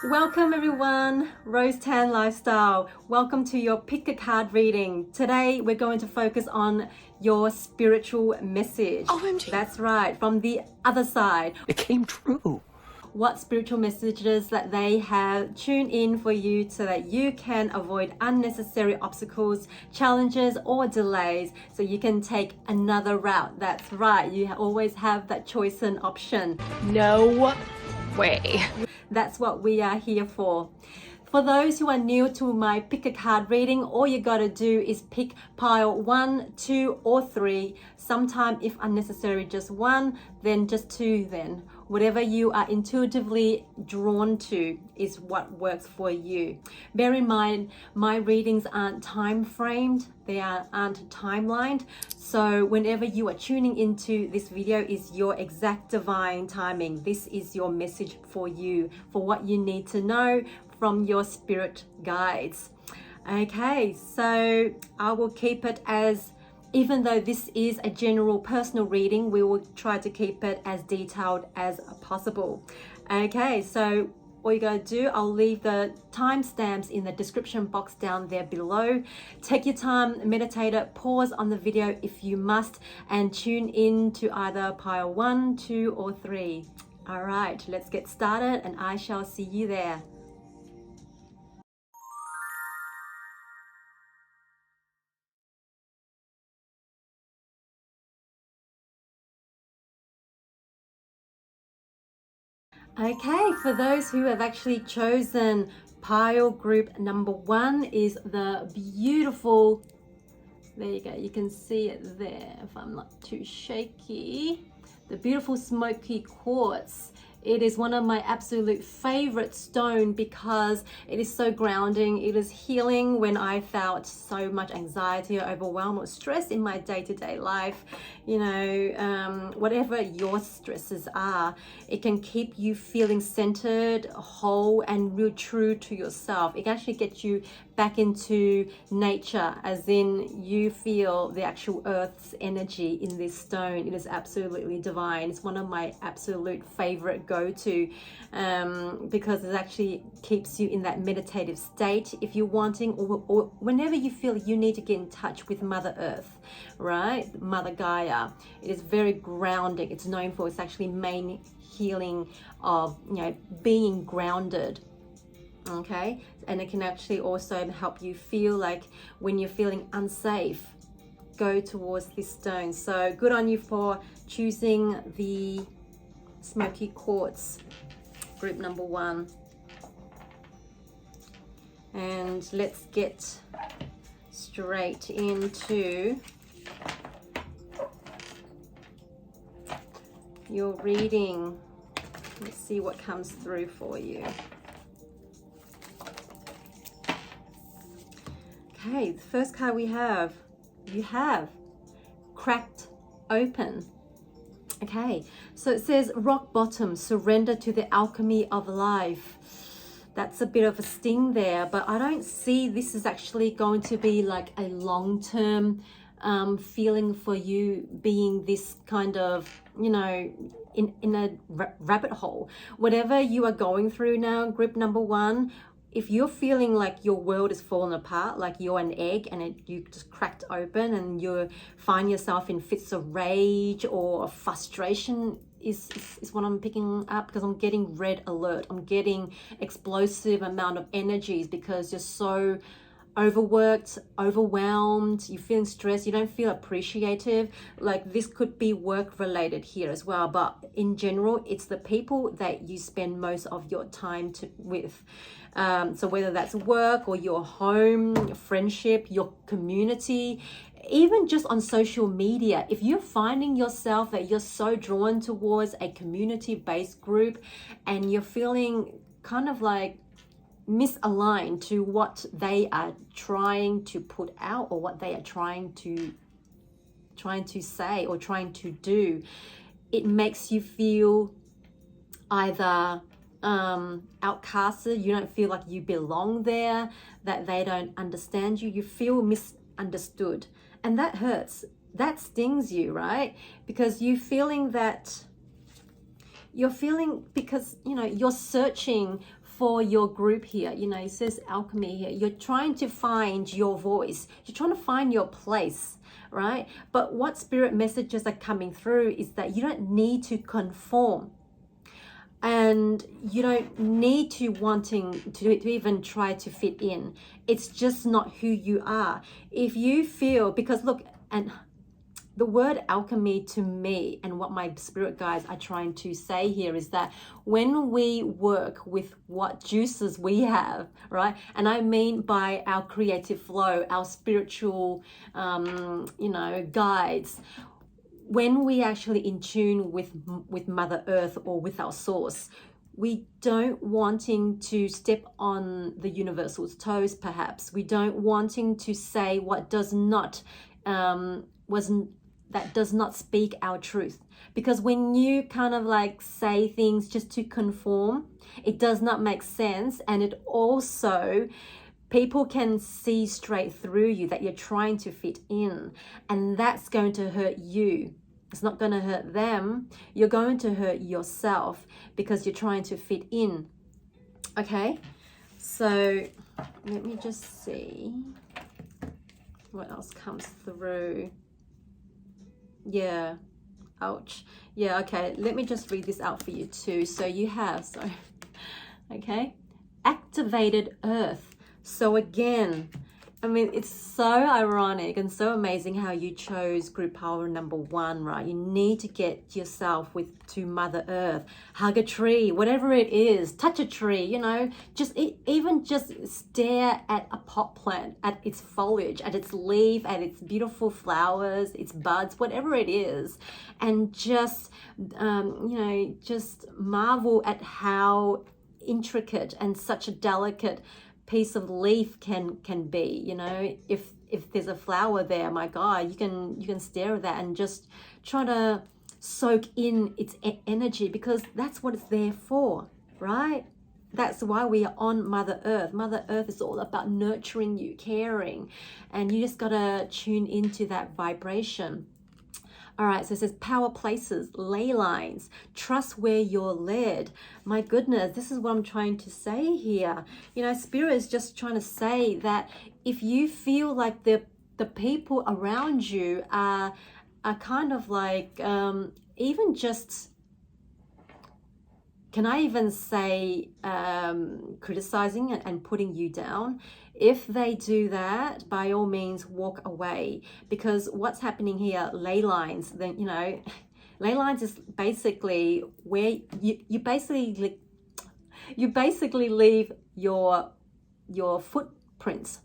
Welcome everyone, Rose Tan Lifestyle. Welcome to your pick a card reading. Today we're going to focus on your spiritual message. OMG. That's right, from the other side. It came true. What spiritual messages that they have tuned in for you so that you can avoid unnecessary obstacles, challenges, or delays so you can take another route. That's right, you always have that choice and option. No way. That's what we are here for. For those who are new to my pick a card reading, all you gotta do is pick pile 1, 2, or 3. Sometime if unnecessary, just 1, then just 2 then. Whatever you are intuitively drawn to is what works for you. Bear in mind, my readings aren't time framed, they aren't timelined. So whenever you are tuning into this video is your exact divine timing. This is your message for you, for what you need to know from your spirit guides. Okay, so I will keep it as, even though this is a general personal reading, we will try to keep it as detailed as possible. Okay, so all you gotta do, I'll leave the timestamps in the description box down there below. Take your time, meditate it, pause on the video if you must, and tune in to either pile 1, 2, or 3. All right, let's get started, and I shall see you there. Okay, for those who have actually chosen pile group number 1 is the beautiful, there you go, you can see it there if I'm not too shaky, the beautiful smoky quartz. It is one of my absolute favorite stone because it is so grounding. It is healing when I felt so much anxiety or overwhelm or stress in my day-to-day life. You know, whatever your stresses are, it can keep you feeling centered, whole, and real true to yourself. It can actually get you back into nature, as in you feel the actual earth's energy in this stone. It is absolutely divine. It's one of my absolute favorite go-to because it actually keeps you in that meditative state if you're wanting, or whenever you feel you need to get in touch with Mother Earth, right? Mother Gaia. It is very grounding. It's known for its actually main healing of, you know, being grounded. Okay, and it can actually also help you feel like when you're feeling unsafe, go towards this stone. So good on you for choosing the smoky quartz group number 1. And let's get straight into your reading. Let's see what comes through for you. Okay, the first card we have, you have cracked open. Okay, so it says rock bottom, surrender to the alchemy of life. That's a bit of a sting there, but I don't see this is actually going to be like a long-term feeling for you, being this kind of, you know, in a rabbit hole. Whatever you are going through now, group number 1, if you're feeling like your world is falling apart, like you're an egg and you just cracked open and you find yourself in fits of rage or frustration, is what I'm picking up, because I'm getting red alert. I'm getting explosive amount of energies because you're so overworked, overwhelmed, you're feeling stressed, you don't feel appreciative. Like this could be work related here as well, but in general it's the people that you spend most of your time with. So whether that's work or your home, friendship, your community, even just on social media, if you're finding yourself that you're so drawn towards a community-based group and you're feeling kind of like misaligned to what they are trying to put out or what they are trying to say or trying to do, it makes you feel either outcasted, you don't feel like you belong there, that they don't understand you, you feel misunderstood, and that hurts, that stings you, right? Because you're feeling because, you know, you're searching for your group here. You know, it says alchemy here. You're trying to find your voice. You're trying to find your place, right? But what spirit messages are coming through is that you don't need to conform. And you don't need to wanting to even try to fit in. It's just not who you are. If you feel, because look, and the word alchemy to me and what my spirit guides are trying to say here is that when we work with what juices we have, right? And I mean by our creative flow, our spiritual, guides, when we actually in tune with Mother Earth or with our source, we don't wanting to step on the universal's toes, perhaps. We don't wanting to say what does not that does not speak our truth. Because when you kind of like say things just to conform, it does not make sense, and it also, people can see straight through you that you're trying to fit in, and that's going to hurt you. It's not going to hurt them. You're going to hurt yourself because you're trying to fit in. Okay, so let me just see what else comes through. Yeah, ouch. Yeah, okay, let me just read this out for you too. So you have, okay, activated earth. So again, I mean, it's so ironic and so amazing how you chose group power number 1, right? You need to get yourself to Mother Earth, hug a tree, whatever it is, touch a tree, you know, even just stare at a pot plant, at its foliage, at its leaf, at its beautiful flowers, its buds, whatever it is, and just, just marvel at how intricate and such a delicate piece of leaf can be. You know, if there's a flower there, my God, you can stare at that and just try to soak in its energy, because that's what it's there for, right? That's why we are on Mother Earth. Mother Earth is all about nurturing you, caring, and you just gotta tune into that vibration. All right, so it says power places, ley lines, trust where you're led. My goodness, this is what I'm trying to say here. You know, Spirit is just trying to say that if you feel like the people around you are kind of like, even just, can I even say criticizing and putting you down? If they do that, by all means, walk away. Because what's happening here, ley lines, then, you know, ley lines is basically where you basically leave your footprints,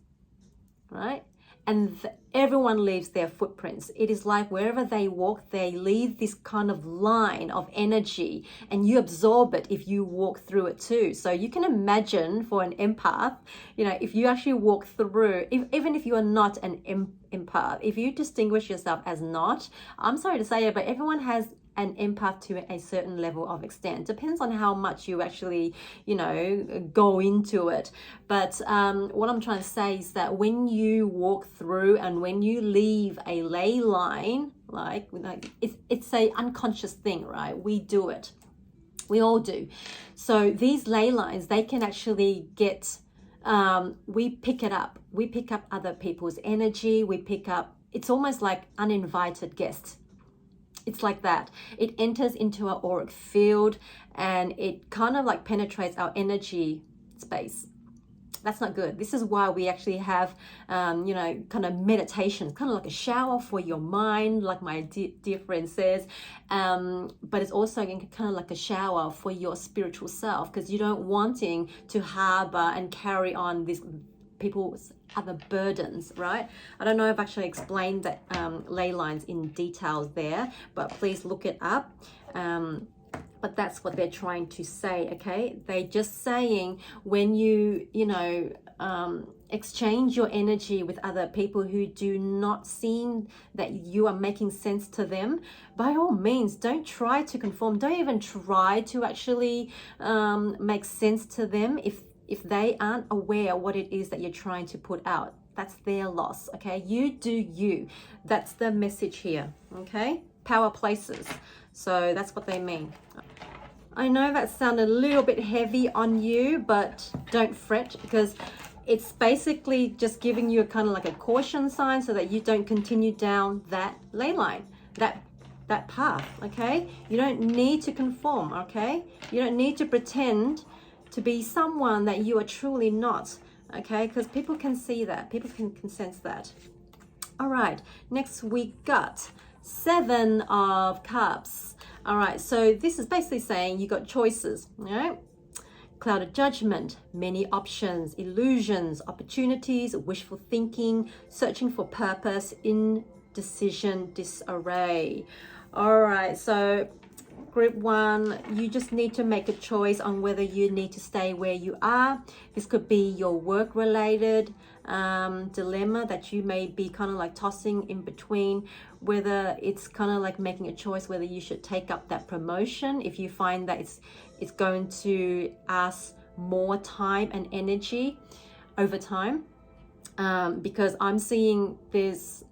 right? And everyone leaves their footprints. It is like wherever they walk, they leave this kind of line of energy, and you absorb it if you walk through it too. So you can imagine for an empath, you know, if you actually walk through, even if you are not an empath, if you distinguish yourself as not, I'm sorry to say it, but everyone has an empath to a certain level of extent. Depends on how much you actually, you know, go into it. But what I'm trying to say is that when you walk through and when you leave a ley line, like it's a unconscious thing, right? We do it. We all do. So these ley lines, they can actually get, we pick it up. We pick up other people's energy. We pick up, it's almost like uninvited guests. It's like that. It enters into our auric field and it kind of like penetrates our energy space. That's not good. This is why we actually have, kind of meditation, kind of like a shower for your mind, like my dear friend says. But it's also kind of like a shower for your spiritual self, because you don't wanting to harbor and carry on this people's other burdens, right? I don't know if I've actually explained that ley lines in details there, but please look it up. But that's what they're trying to say, okay? They're just saying when you exchange your energy with other people who do not seem that you are making sense to them, by all means, don't try to conform. Don't even try to actually make sense to them if they aren't aware what it is that you're trying to put out. That's their loss, okay? You do you. That's the message here, okay? Power places. So that's what they mean. I know that sounded a little bit heavy on you, but don't fret, because it's basically just giving you a kind of like a caution sign so that you don't continue down that ley line, that path, okay? You don't need to conform, okay? You don't need to pretend to be someone that you are truly not, okay? Because people can see that, people can sense that. All right, next we got 7 of Cups. All right, so this is basically saying you got choices, all right? Clouded judgment, many options, illusions, opportunities, wishful thinking, searching for purpose, indecision, disarray. All right, so group 1, you just need to make a choice on whether you need to stay where you are. This could be your work related dilemma that you may be kind of like tossing in between, whether it's kind of like making a choice whether you should take up that promotion if you find that it's going to ask more time and energy over time, because I'm seeing there's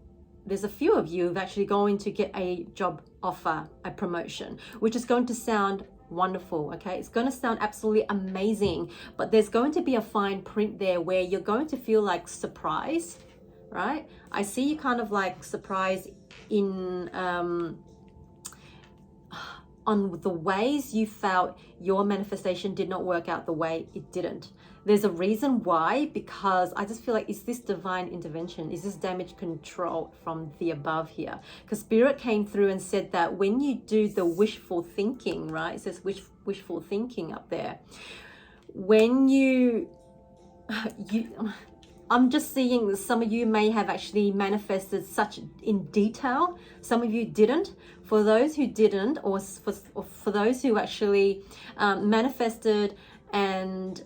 a few of you who've actually going to get a job offer, a promotion, which is going to sound wonderful, okay? It's going to sound absolutely amazing, but there's going to be a fine print there where you're going to feel like surprised, right? I see you kind of like surprised in on the ways you felt your manifestation did not work out the way it didn't. There's a reason why, because I just feel like, is this divine intervention? Is this damage control from the above here? Because Spirit came through and said that when you do the wishful thinking, right? It says wishful thinking up there. When you I'm just seeing that some of you may have actually manifested such in detail. Some of you didn't. For those who didn't, or for those who actually manifested and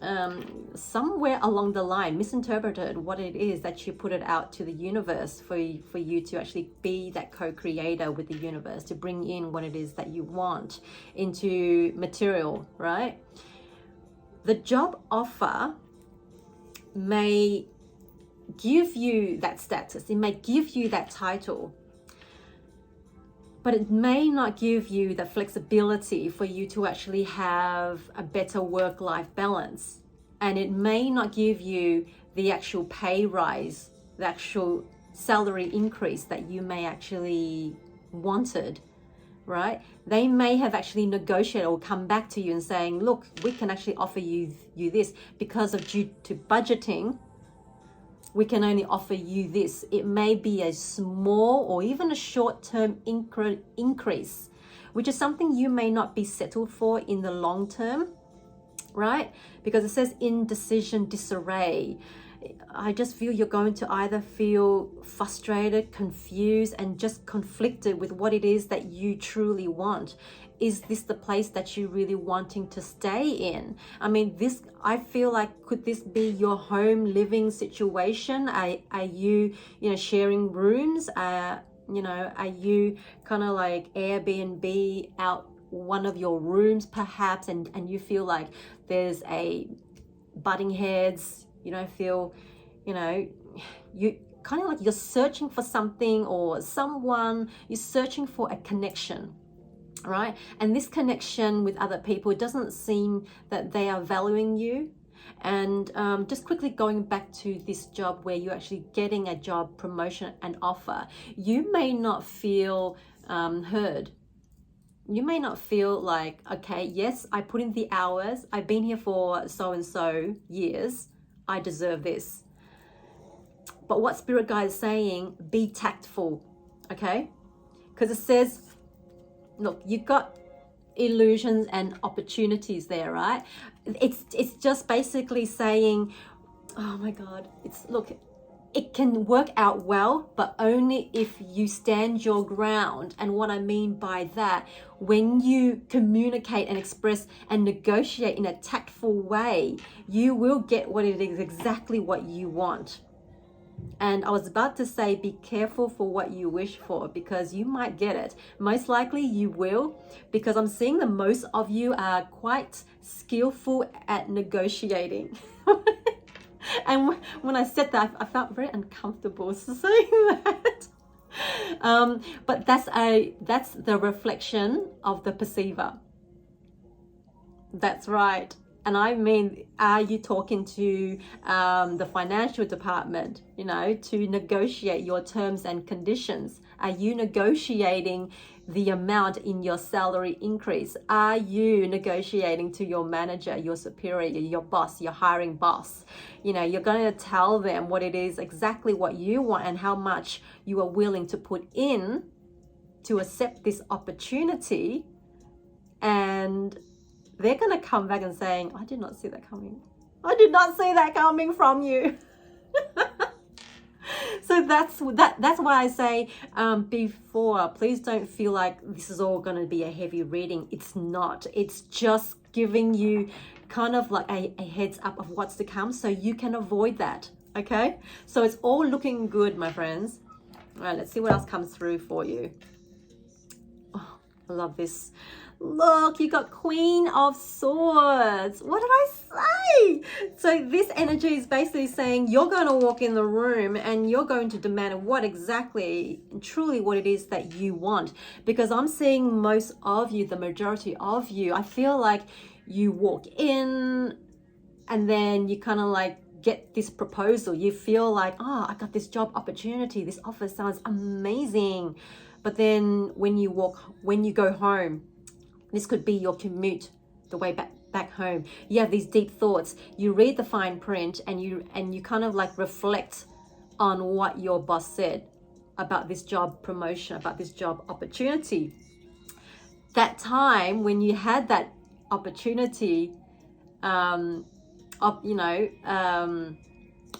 somewhere along the line misinterpreted what it is that you put it out to the universe for you to actually be that co-creator with the universe, to bring in what it is that you want into material, right? The job offer may give you that status, it may give you that title, but it may not give you the flexibility for you to actually have a better work-life balance. And it may not give you the actual pay rise, the actual salary increase that you may actually wanted, right? They may have actually negotiated or come back to you and saying, look, we can actually offer you this because of due to budgeting. We can only offer you this. It may be a small or even a short-term increase, which is something you may not be settled for in the long term, right? Because it says indecision, disarray. I just feel you're going to either feel frustrated, confused, and just conflicted with what it is that you truly want. Is this the place that you're really wanting to stay in? I mean, I feel like, could this be your home living situation? Are you, sharing rooms? Are you kind of like Airbnb out one of your rooms perhaps, and you feel like there's a butting heads, you kind of like you're searching for something or someone, you're searching for a connection, right? And this connection with other people, it doesn't seem that they are valuing you. And just quickly going back to this job where you're actually getting a job promotion and offer, you may not feel heard. You may not feel like, okay, yes, I put in the hours, I've been here for so and so years, I deserve this. But what Spirit Guide is saying, be tactful, okay? Because it says, look, you've got illusions and opportunities there, right? It's just basically saying, oh my God, it can work out well, but only if you stand your ground. And what I mean by that, when you communicate and express and negotiate in a tactful way, you will get what it is, exactly what you want. And I was about to say, be careful for what you wish for, because you might get it. Most likely you will, because I'm seeing that most of you are quite skillful at negotiating. And when I said that, I felt very uncomfortable saying that. But that's the reflection of the perceiver. That's right. And I mean, are you talking to the financial department, you know, to negotiate your terms and conditions? Are you negotiating the amount in your salary increase? Are you negotiating to your manager, your superior, your boss, your hiring boss? You know, you're going to tell them what it is, exactly what you want and how much you are willing to put in to accept this opportunity. And they're going to come back and saying, I did not see that coming. I did not see that coming from you. So that's why I say before, please don't feel like this is all going to be a heavy reading. It's not. It's just giving you kind of like a heads up of what's to come so you can avoid that. Okay? So it's all looking good, my friends. All right, let's see what else comes through for you. Oh, I love this. Look, you got Queen of Swords. What did I say? So this energy is basically saying you're going to walk in the room and you're going to demand what exactly, truly what it is that you want. Because I'm seeing most of you, the majority of you, I feel like you walk in and then you kind of like get this proposal. You feel like, oh, I got this job opportunity. This offer sounds amazing. But then when you go home, this could be your commute, the way back home. You have these deep thoughts. You read the fine print and you kind of like reflect on what your boss said about this job promotion, about this job opportunity. That time when you had that opportunity,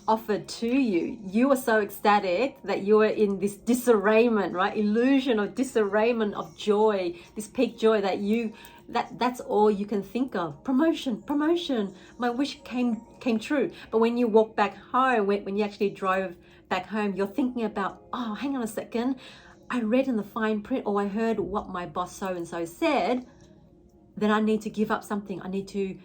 offered to you, you were so ecstatic that you were in this disarrayment, right? Illusion of disarrayment of joy, this peak joy that's all you can think of. Promotion, my wish came true. But when you walk back home, when you actually drove back home, you're thinking about, oh, hang on a second, I read in the fine print or I heard what my boss so and so said, then I need to give up something. I need to,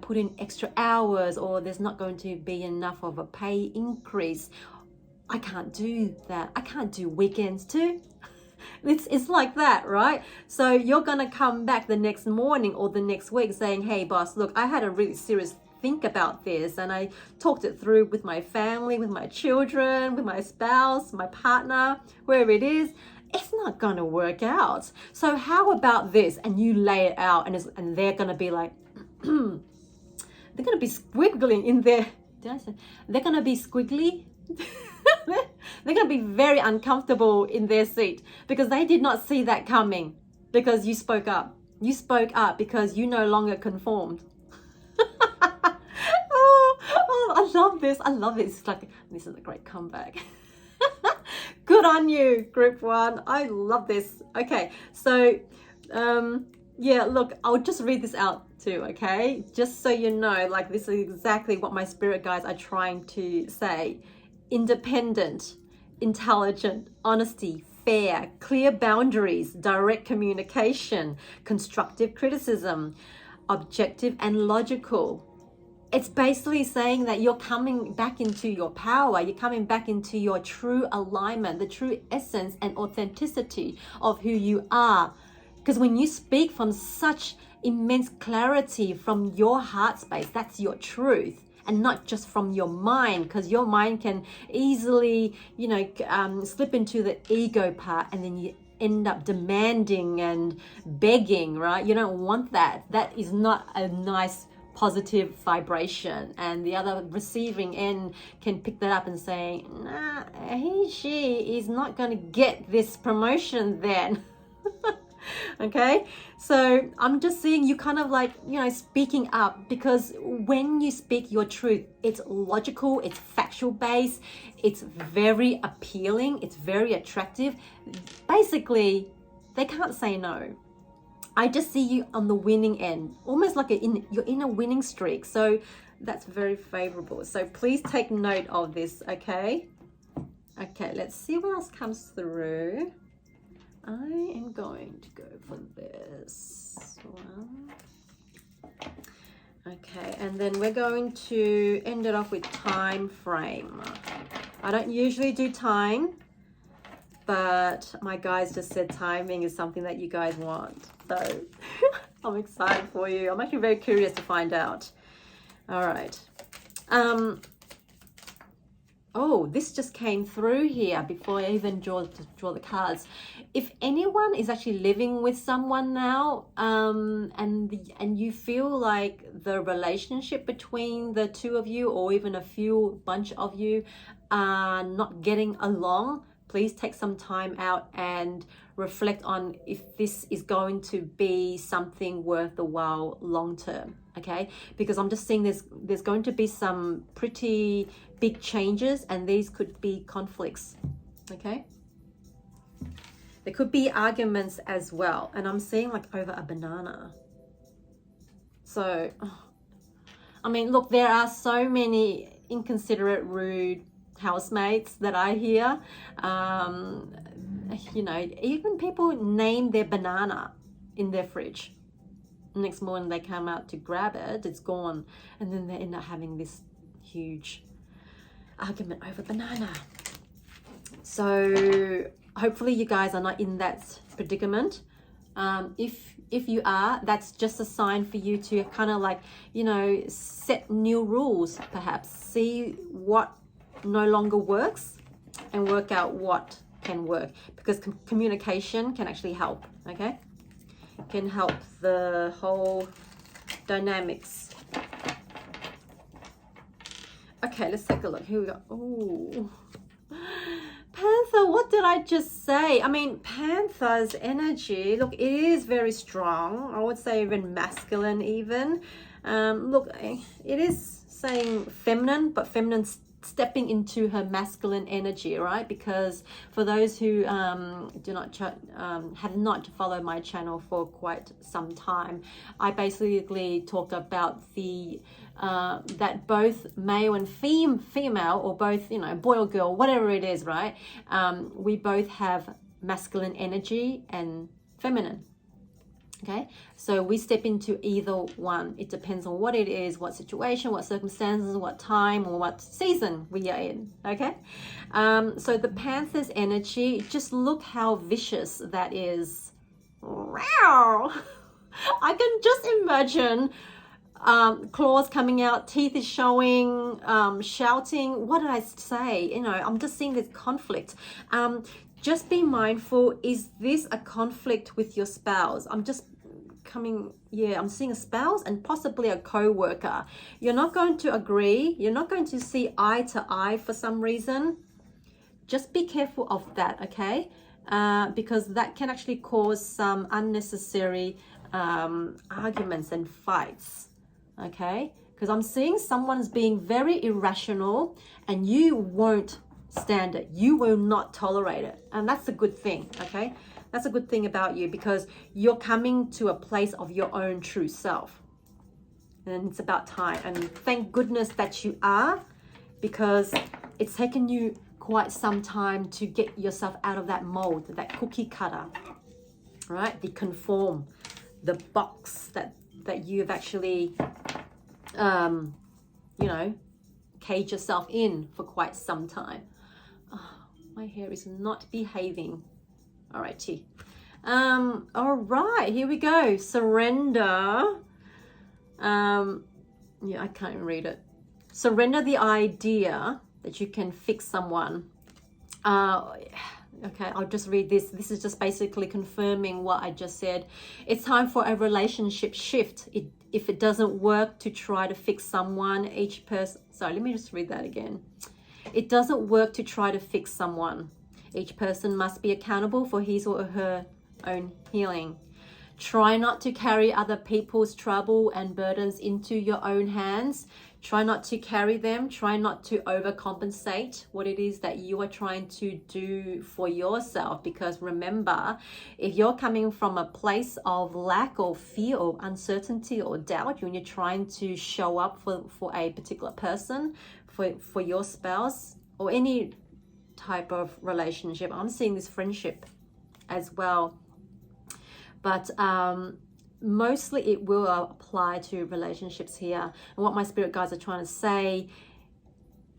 put in extra hours, or there's not going to be enough of a pay increase. I can't do that. I can't do weekends too. It's like that, right? So you're going to come back the next morning or the next week saying, hey boss, look, I had a really serious think about this and I talked it through with my family, with my children, with my spouse, my partner, wherever it is. It's not going to work out. So how about this? And you lay it out and they're going to be like, they're going to be squiggling in there. They're going to be squiggly? They're going to be very uncomfortable in their seat because they did not see that coming because you spoke up. You spoke up because you no longer conformed. Oh, I love this. I love it. It's like, this is a great comeback. Good on you, group one. I love this. Okay, so yeah, look, I'll just read this out too, okay? Just so you know, like this is exactly what my spirit guides are trying to say. Independent, intelligent, honesty, fair, clear boundaries, direct communication, constructive criticism, objective and logical. It's basically saying that you're coming back into your power. You're coming back into your true alignment, the true essence and authenticity of who you are. Because when you speak from such immense clarity from your heart space, that's your truth. And not just from your mind, because your mind can easily, slip into the ego part and then you end up demanding and begging, right? You don't want that. That is not a nice positive vibration, and the other receiving end can pick that up and say, nah, she is not going to get this promotion then. Okay, so I'm just seeing you kind of like, speaking up, because when you speak your truth, it's logical, it's factual based, it's very appealing, it's very attractive. Basically, they can't say no. I just see you on the winning end, almost like you're in a winning streak. So that's very favorable. So please take note of this, okay? Okay, let's see what else comes through. I am going to go for this one. Okay, and then we're going to end it off with time frame. I don't usually do time, but my guys just said timing is something that you guys want. So I'm excited for you. I'm actually very curious to find out. All right. Oh, this just came through here before I even draw the cards. If anyone is actually living with someone now, and you feel like the relationship between the two of you, or even a bunch of you, are not getting along, please take some time out and reflect on if this is going to be something worth the while long term. Okay, because I'm just seeing there's going to be some pretty big changes, and these could be conflicts. Okay, there could be arguments as well, and I'm seeing like over a banana. So I mean, look, there are so many inconsiderate, rude housemates that I hear. You know, even people name their banana in their fridge. Next morning they come out to grab it, it's gone, and then they end up having this huge argument over banana. So hopefully you guys are not in that predicament. If you are, that's just a sign for you to kind of like, you know, set new rules, perhaps see what no longer works and work out what can work, because communication can actually help. Okay, can help the whole dynamics. Okay, let's take a look. Here we go. Oh, Panther, what did I just say? I mean, Panther's energy, look, it is very strong. I would say even masculine even. Look, it is saying feminine, but feminine stepping into her masculine energy, right? Because for those who have not followed my channel for quite some time, I basically talked about the that both male and female, or both, you know, boy or girl, whatever it is, right? We both have masculine energy and feminine. Okay, so we step into either one. It depends on what it is, what situation, what circumstances, what time, or what season we are in. Okay, so the Panther's energy, just look how vicious that is. Wow, I can just imagine claws coming out, teeth is showing, shouting. What did I say? You know, I'm just seeing this conflict. Just be mindful, is this a conflict with your spouse? I'm seeing a spouse and possibly a co-worker. You're not going to agree. You're not going to see eye to eye for some reason. Just be careful of that, okay? Because that can actually cause some unnecessary arguments and fights, okay? Because I'm seeing someone's being very irrational, and you won't stand it. You will not tolerate it. And that's a good thing, okay? That's a good thing about you, because you're coming to a place of your own true self. And it's about time. And thank goodness that you are, because it's taken you quite some time to get yourself out of that mold, that cookie cutter, right? The conform, the box that you've actually, you know, cage yourself in for quite some time. Oh, my hair is not behaving. All righty. All right, here we go. Surrender. Yeah, I can't even read it. Surrender the idea that you can fix someone. Okay, I'll just read this. This is just basically confirming what I just said. It's time for a relationship shift. If it doesn't work to try to fix someone, each person... Sorry, let me just read that again. It doesn't work to try to fix someone. Each person must be accountable for his or her own healing. Try not to carry other people's trouble and burdens into your own hands. Try not to carry them. Try not to overcompensate what it is that you are trying to do for yourself. Because remember, if you're coming from a place of lack or fear or uncertainty or doubt, when you're trying to show up for a particular person, for your spouse or any type of relationship, I'm seeing this friendship as well, but mostly it will apply to relationships here. And what my spirit guides are trying to say,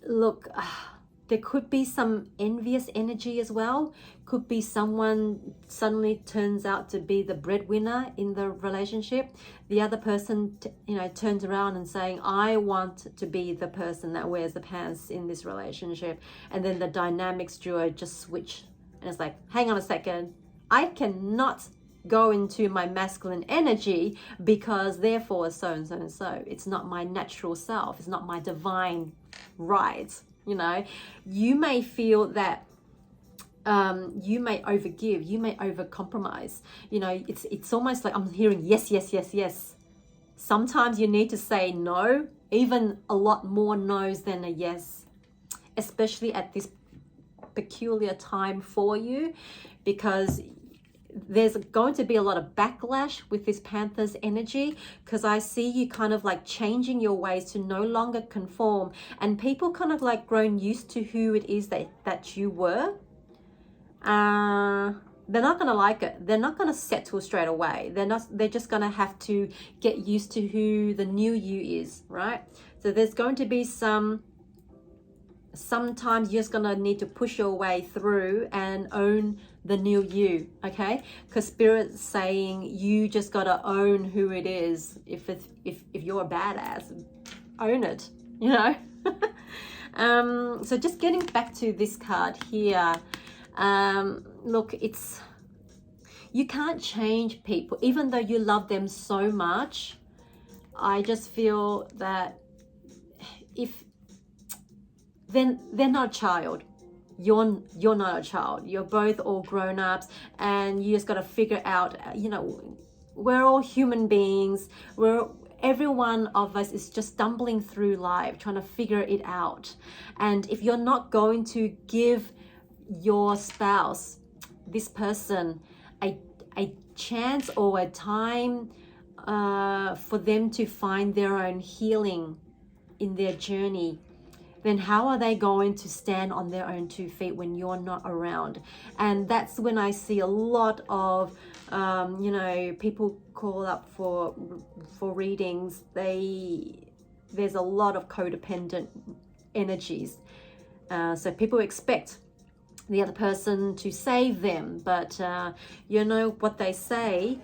look, there could be some envious energy as well. Could be someone suddenly turns out to be the breadwinner in the relationship. The other person, turns around and saying, I want to be the person that wears the pants in this relationship. And then the dynamics duo just switch. And it's like, hang on a second. I cannot go into my masculine energy because therefore so and so and so. It's not my natural self. It's not my divine right. You may feel that you may overgive, you may overcompromise. It's almost like I'm hearing yes, yes, yes, yes. Sometimes you need to say no, even a lot more no's than a yes, especially at this peculiar time for you, because there's going to be a lot of backlash with this Panther's energy, because I see you kind of like changing your ways to no longer conform, and people kind of like grown used to who it is that you were. They're not going to like it. They're not going to settle straight away. They're just going to have to get used to who the new you is, right? So there's going to be sometimes you're just going to need to push your way through and own the new you, okay? Because Spirit's saying you just got to own who it is. If you're a badass, own it, So just getting back to this card here, look, you can't change people, even though you love them so much. I just feel that then they're not a child. You're not a child. You're both all grown-ups, and you just got to figure out, we're all human beings. Every one of us is just stumbling through life, trying to figure it out. And if you're not going to give your spouse, this person, a chance or a time for them to find their own healing in their journey, then how are they going to stand on their own 2 feet when you're not around? And that's when I see a lot of, people call up for readings. There's a lot of codependent energies. So people expect the other person to save them, but what they say,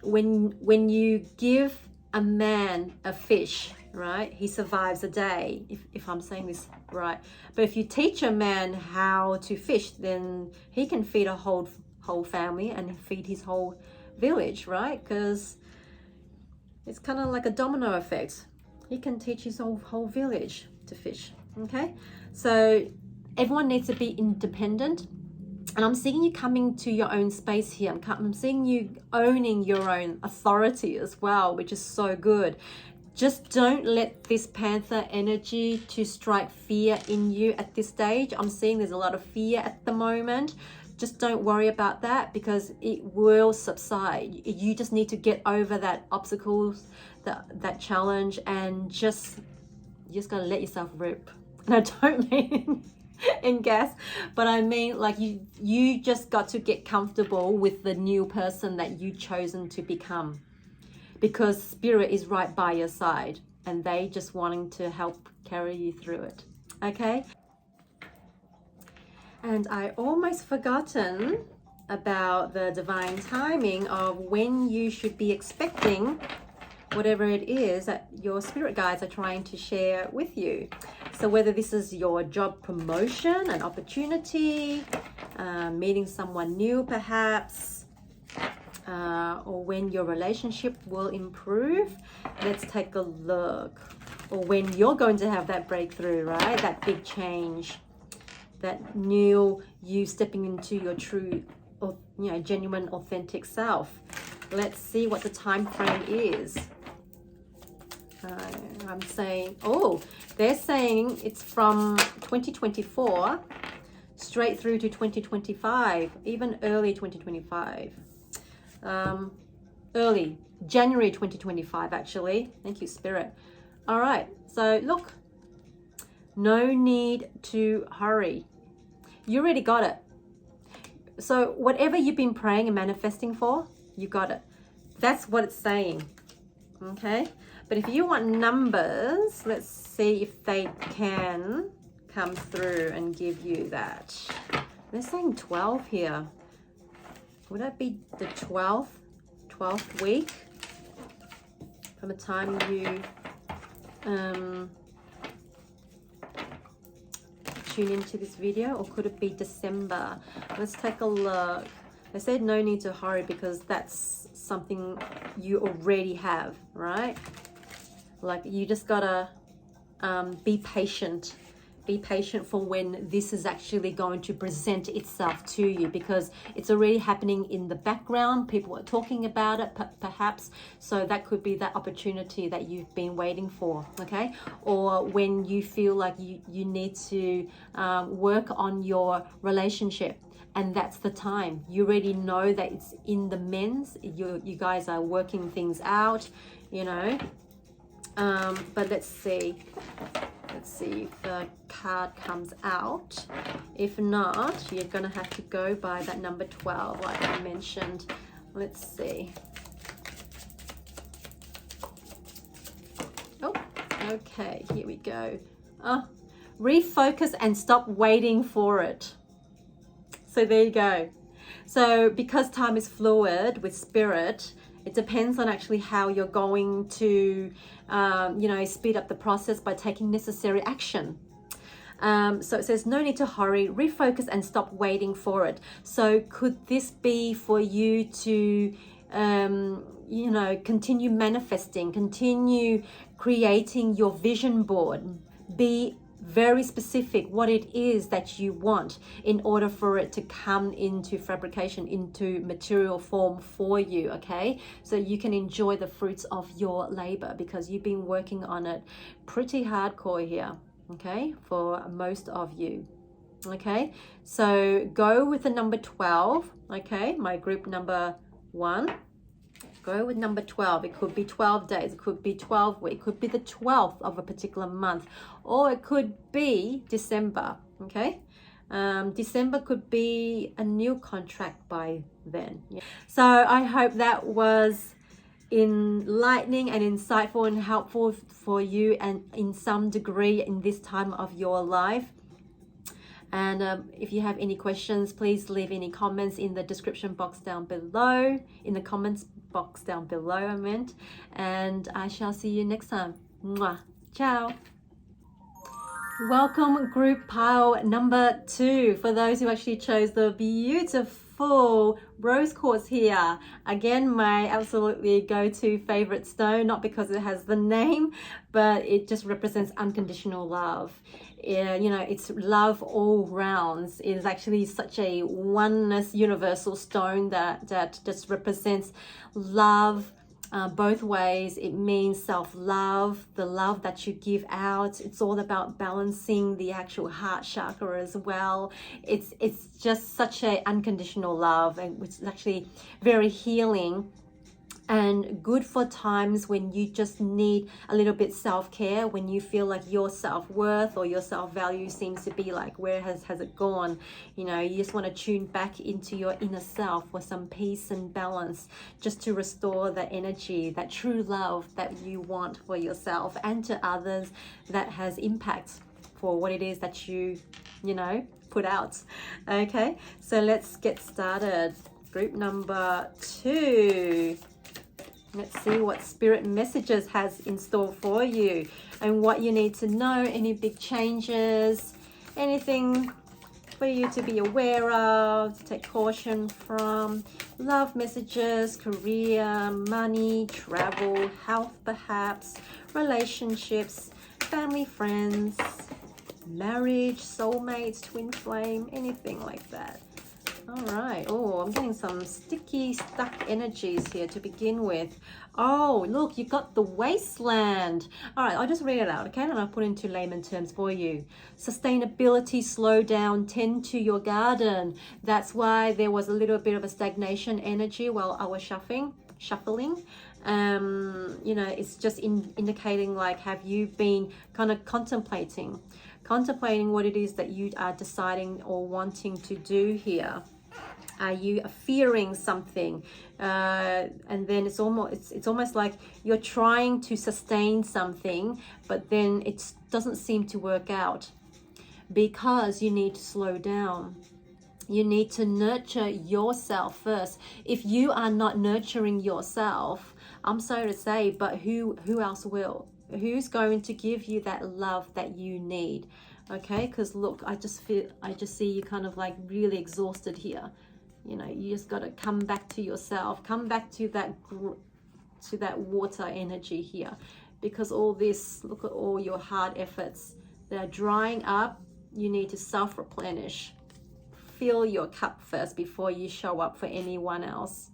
when you give a man a fish, right, he survives a day, if I'm saying this right. But if you teach a man how to fish, then he can feed a whole family and feed his whole village, right? Because it's kind of like a domino effect. He can teach his whole village to fish. Okay, so everyone needs to be independent, and I'm seeing you coming to your own space here. I'm seeing you owning your own authority as well, which is so good. Just don't let this Panther energy to strike fear in you at this stage. I'm seeing there's a lot of fear at the moment. Just don't worry about that, because it will subside. You just need to get over that obstacles, that challenge, and you just gotta let yourself rip. And I don't mean in gas, but I mean like you just got to get comfortable with the new person that you've chosen to become, because Spirit is right by your side and they just wanting to help carry you through it. Okay, and I almost forgotten about the divine timing of when you should be expecting whatever it is that your spirit guides are trying to share with you. So whether this is your job promotion, an opportunity, meeting someone new perhaps, or when your relationship will improve, let's take a look. Or when you're going to have that breakthrough, right? That big change, that new you stepping into your true, genuine, authentic self. Let's see what the time frame is. I'm saying, they're saying it's from 2024 straight through to 2025, even early 2025. Early January 2025, actually. Thank you, Spirit. All right, so look, no need to hurry. You already got it. So whatever you've been praying and manifesting for, you got it. That's what it's saying. Okay, but if you want numbers, let's see if they can come through and give you that. They're saying 12 here. Would that be the 12th week from the time you tune into this video, or could it be December? Let's take a look. They said no need to hurry because that's something you already have, right? Like you just gotta be patient. Be patient for when this is actually going to present itself to you, because it's already happening in the background. People are talking about it, perhaps. So that could be that opportunity that you've been waiting for, okay? Or when you feel like you need to work on your relationship, and that's the time. You already know that it's in the men's. You guys are working things out, you know. But let's see if the card comes out. If not, you're gonna have to go by that number 12 like I mentioned. Let's see. Oh, okay, here we go. Refocus and stop waiting for it. So there you go. So because time is fluid with spirit, it depends on actually how you're going to, speed up the process by taking necessary action. So it says, no need to hurry, refocus and stop waiting for it. So could this be for you to, continue manifesting, continue creating your vision board, be very specific what it is that you want in order for it to come into fabrication, into material form for you, okay? So you can enjoy the fruits of your labor, because you've been working on it pretty hardcore here, okay, for most of you, okay? So go with the number 12, okay, my group number 1. Go with number 12. It could be 12 days, it could be 12 weeks, it could be the 12th of a particular month, or it could be December, okay? December could be a new contract by then. Yeah. So I hope that was enlightening and insightful and helpful for you, and in some degree in this time of your life. And if you have any questions, please leave any comments in the description box down below, in the comments box down below, I meant. And I shall see you next time. Mwah. Ciao. Welcome group pile number 2. For those who actually chose the beautiful rose quartz here. Again, my absolutely go-to favorite stone, not because it has the name, but it just represents unconditional love. It's love all rounds. It is actually such a oneness universal stone that just represents love both ways. It means self-love, the love that you give out. It's all about balancing the actual heart chakra as well. It's just such a unconditional love, and it's actually very healing and good for times when you just need a little bit self-care, when you feel like your self-worth or your self-value seems to be like, where has it gone? You just want to tune back into your inner self for some peace and balance, just to restore the energy, that true love that you want for yourself and to others, that has impact for what it is that you put out. Okay, so let's get started. Group number 2. Let's see what spirit messages has in store for you and what you need to know, any big changes, anything for you to be aware of, to take caution from. Love messages, career, money, travel, health perhaps, relationships, family, friends, marriage, soulmates, twin flame, anything like that. All right. Oh, I'm getting some sticky, stuck energies here to begin with. Oh, look, you got the wasteland. All right, I'll just read it out, okay? And I'll put into layman terms for you. Sustainability, slow down, tend to your garden. That's why there was a little bit of a stagnation energy while I was shuffling. It's just indicating, like, have you been kind of contemplating what it is that you are deciding or wanting to do here? Are you fearing something? And then it's almost like you're trying to sustain something, but then it doesn't seem to work out. because you need to slow down. You need to nurture yourself first. If you are not nurturing yourself, I'm sorry to say, but who else will? Who's going to give you that love that you need? Okay, because look, I just see you kind of like really exhausted here. You know, you just got to come back to yourself, come back to that water energy here, because all this, look at all your hard efforts, they're drying up. You need to self-replenish. Fill your cup first before you show up for anyone else.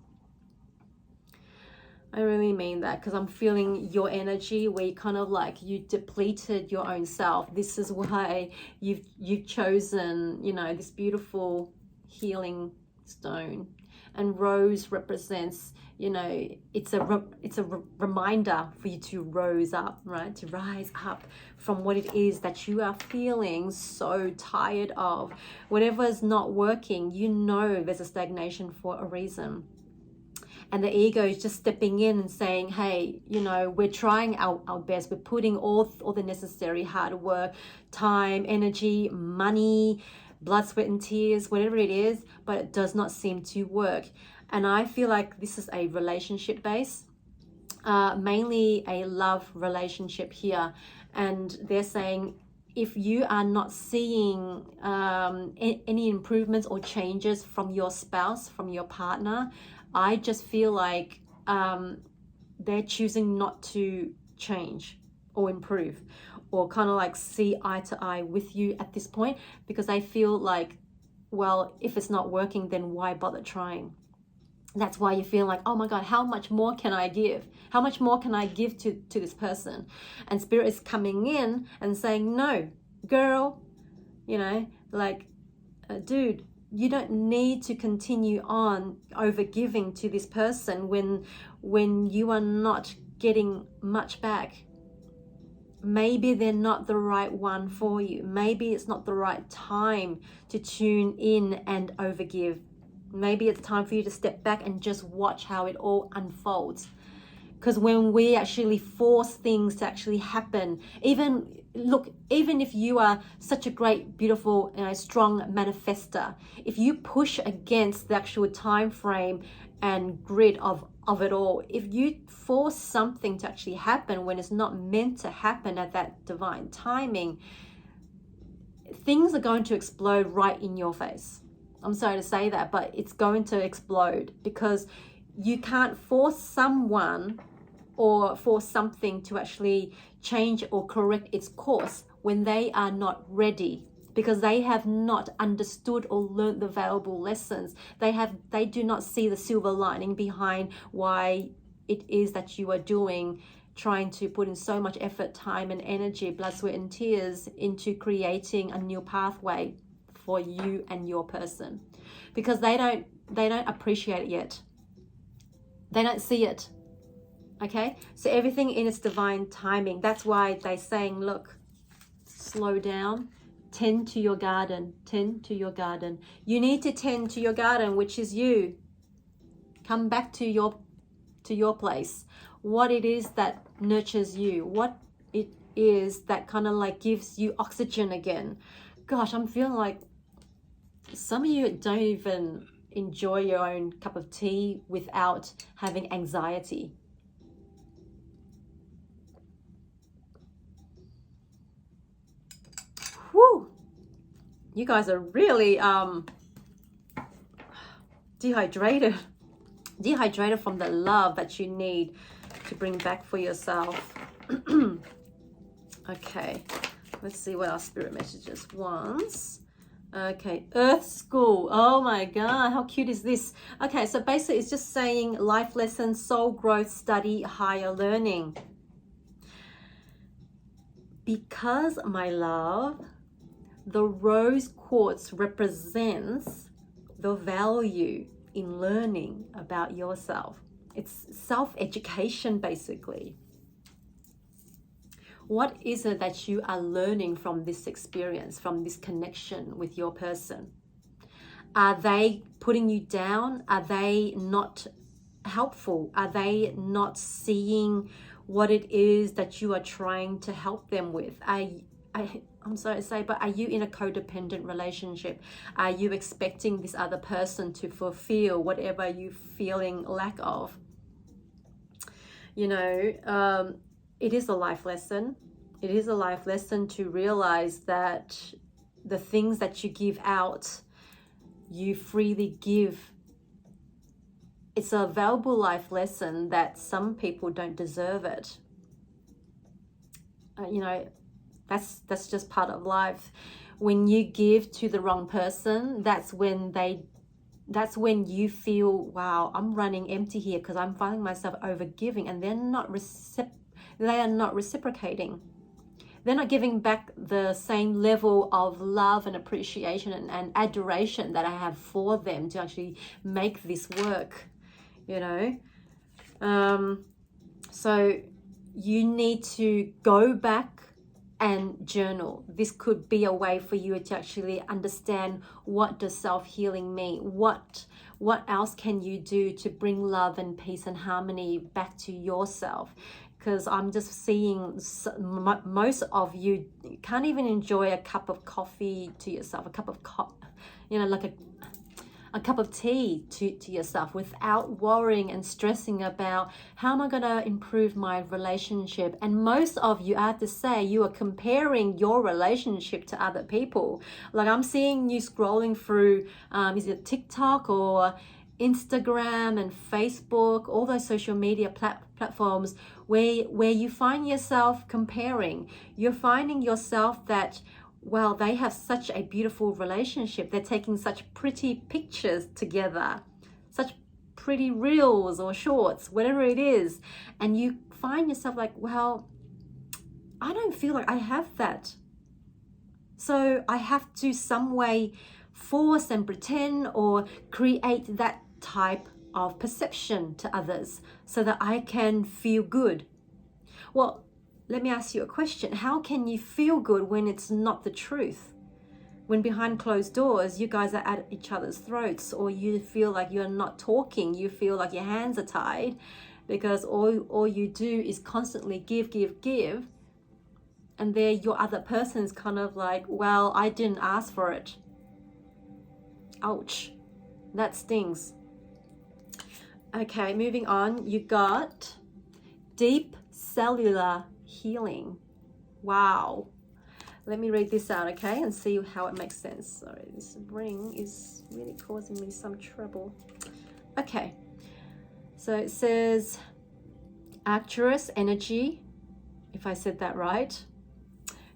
I really mean that, because I'm feeling your energy where you kind of like you depleted your own self. This is why you've chosen, you know, this beautiful healing stone, and rose represents, you know, it's a reminder for you to rise up, right? To rise up from what it is that you are feeling so tired of. Whatever is not working, you know there's a stagnation for a reason. And the ego is just stepping in and saying, hey, you know, we're trying our best. We're putting all the necessary hard work, time, energy, money, blood, sweat, and tears, whatever it is, but it does not seem to work. And I feel like this is a relationship base, mainly a love relationship here. And they're saying, if you are not seeing any improvements or changes from your spouse, from your partner, I just feel like they're choosing not to change or improve, or kind of like see eye to eye with you at this point, because I feel like, well, if it's not working, then why bother trying? That's why you feel like, oh my God, how much more can I give? How much more can I give to this person? And Spirit is coming in and saying, no, girl, you know, like, dude, you don't need to continue on over giving to this person when you are not getting much back. Maybe they're not the right one for you. Maybe it's not the right time to tune in and overgive. Maybe it's time for you to step back and just watch how it all unfolds. Because when we actually force things to actually happen, even if you are such a great, beautiful, strong manifester, if you push against the actual time frame and grid of it all, if you force something to actually happen when it's not meant to happen at that divine timing, things are going to explode right in your face. I'm sorry to say that, but it's going to explode, because you can't force someone or force something to actually change or correct its course when they are not ready, because they have not understood or learned the valuable lessons. They do not see the silver lining behind why it is that you are doing, trying to put in so much effort, time, and energy, blood, sweat, and tears into creating a new pathway for you and your person, because they don't appreciate it yet. They don't see it. Okay, so everything in its divine timing. That's why they're saying, look, slow down, tend to your garden, tend to your garden. You need to tend to your garden, which is you. Come back to your place. What it is that nurtures you, what it is that kind of like gives you oxygen again. Gosh, I'm feeling like some of you don't even enjoy your own cup of tea without having anxiety. Whew. You guys are really dehydrated from the love that you need to bring back for yourself. Okay, let's see what our spirit messages wants. Okay, Earth School. Oh my God, how cute is this? Okay, so basically it's just saying life lessons, soul growth, study, higher learning. Because, my love, the rose quartz represents the value in learning about yourself. It's self-education, basically. What is it that you are learning from this experience, from this connection with your person? Are they putting you down? Are they not helpful? Are they not seeing what it is that you are trying to help them with? I'm sorry to say, but are you in a codependent relationship? Are you expecting this other person to fulfill whatever you're feeling lack of? You know, it is a life lesson. It is a life lesson to realize that the things that you give out, you freely give. It's a valuable life lesson that some people don't deserve it. You know, that's just part of life. When you give to the wrong person, that's when you feel, wow, I'm running empty here because I'm finding myself over giving, and they are not reciprocating. They're not giving back the same level of love and appreciation and adoration that I have for them to actually make this work, you know. So you need to go back and journal. This could be a way for you to actually understand, what does self-healing mean? What else can you do to bring love and peace and harmony back to yourself? Because I'm just seeing most of you can't even enjoy a cup of coffee to yourself, a cup of like a cup of tea to yourself, without worrying and stressing about, how am I going to improve my relationship? And most of you, I have to say, you are comparing your relationship to other people. Like, I'm seeing you scrolling through, is it TikTok or Instagram and Facebook, all those social media platforms where you find yourself comparing. You're finding yourself that, well, they have such a beautiful relationship. They're taking such pretty pictures together, such pretty reels or shorts, whatever it is. And you find yourself like, well, I don't feel like I have that. So I have to some way force and pretend or create that type of perception to others so that I can feel good. Well, let me ask you a question. How can you feel good when it's not the truth? When behind closed doors, you guys are at each other's throats, or you feel like you're not talking, you feel like your hands are tied because all you do is constantly give. And there your other person's kind of like, well, I didn't ask for it. Ouch. That stings. Okay, moving on. You got deep cellular healing. Wow. Let me read this out, okay, and see how it makes sense. Sorry, this ring is really causing me some trouble. Okay, so it says Arcturus energy, if I said that right,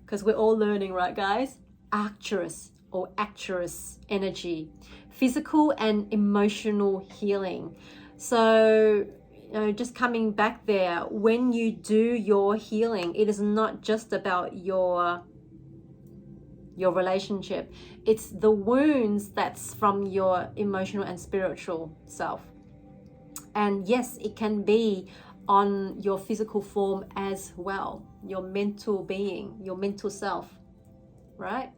because we're all learning, right, guys? Arcturus or Arcturus energy, physical and emotional healing. So, you know, just coming back there, when you do your healing, it is not just about your relationship. It's the wounds that's from your emotional and spiritual self. And yes, it can be on your physical form as well, your mental being, your mental self, right?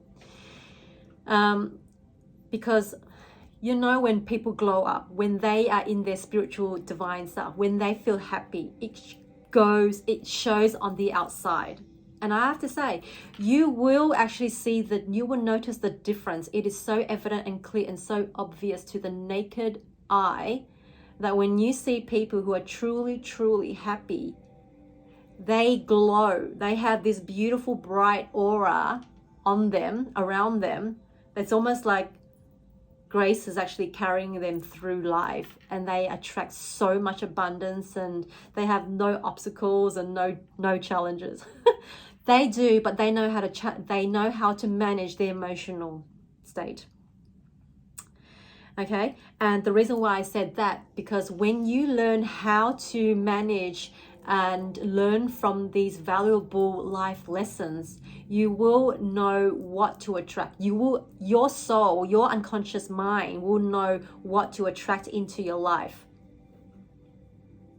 Because you know, when people glow up, when they are in their spiritual divine self, when they feel happy, it shows on the outside. And I have to say, you will notice the difference. It is so evident and clear and so obvious to the naked eye that when you see people who are truly, truly happy, they glow. They have this beautiful, bright aura on them, around them. That's almost like grace is actually carrying them through life, and they attract so much abundance, and they have no obstacles and no challenges. They do, but they know how to manage their emotional state. Okay, and the reason why I said that, because when you learn how to manage and learn from these valuable life lessons, you will know what to attract. Your soul, your unconscious mind will know what to attract into your life,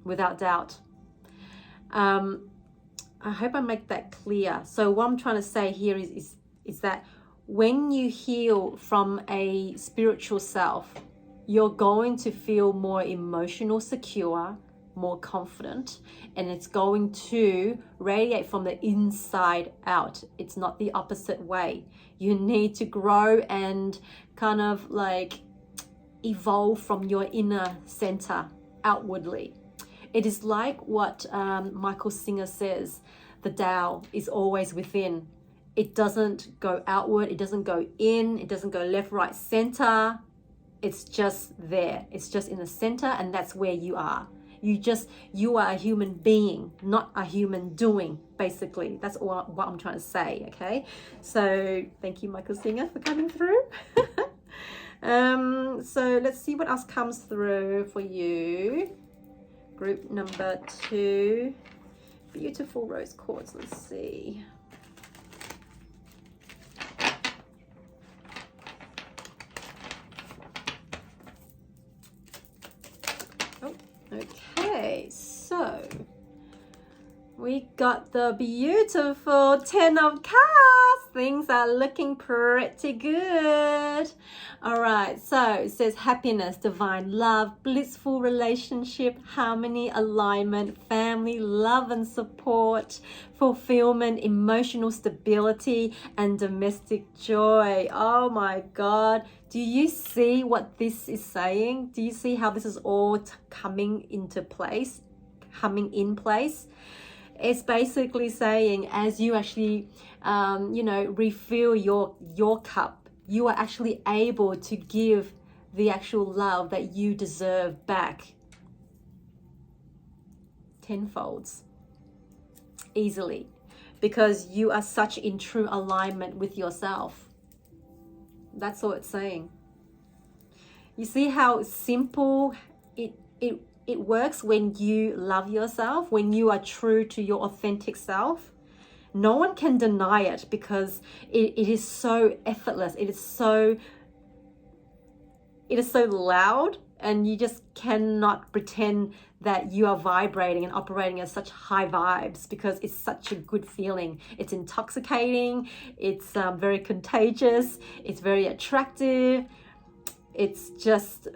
without doubt. I hope I make that clear. So what I'm trying to say here is that when you heal from a spiritual self, you're going to feel more emotional secure, more confident, and it's going to radiate from the inside out. It's not the opposite way. You need to grow and kind of like evolve from your inner center outwardly. It is like what Michael Singer says, the Tao is always within. It doesn't go outward, it doesn't go in, it doesn't go left, right, center. It's just there. It's just in the center, and that's where you are. You are a human being, not a human doing, basically. That's what I'm trying to say, okay? So thank you, Michael Singer, for coming through. So let's see what else comes through for you. Group number 2. Beautiful rose quartz. Let's see. Oh, okay. So we got the beautiful 10 of Cups. Things are looking pretty good. All right, so it says happiness, divine love, blissful relationship, harmony, alignment, family, love and support, fulfillment, emotional stability, and domestic joy. Oh my God. Do you see what this is saying? Do you see how this is all coming into place, coming in place? It's basically saying, as you actually, refill your cup, you are actually able to give the actual love that you deserve back tenfolds, easily, because you are such in true alignment with yourself. That's all it's saying. You see how simple it works when you love yourself, when you are true to your authentic self. No one can deny it, because it is so effortless. It is so loud, and you just cannot pretend that you are vibrating and operating at such high vibes, because it's such a good feeling. It's intoxicating. It's very contagious. It's very attractive. It's just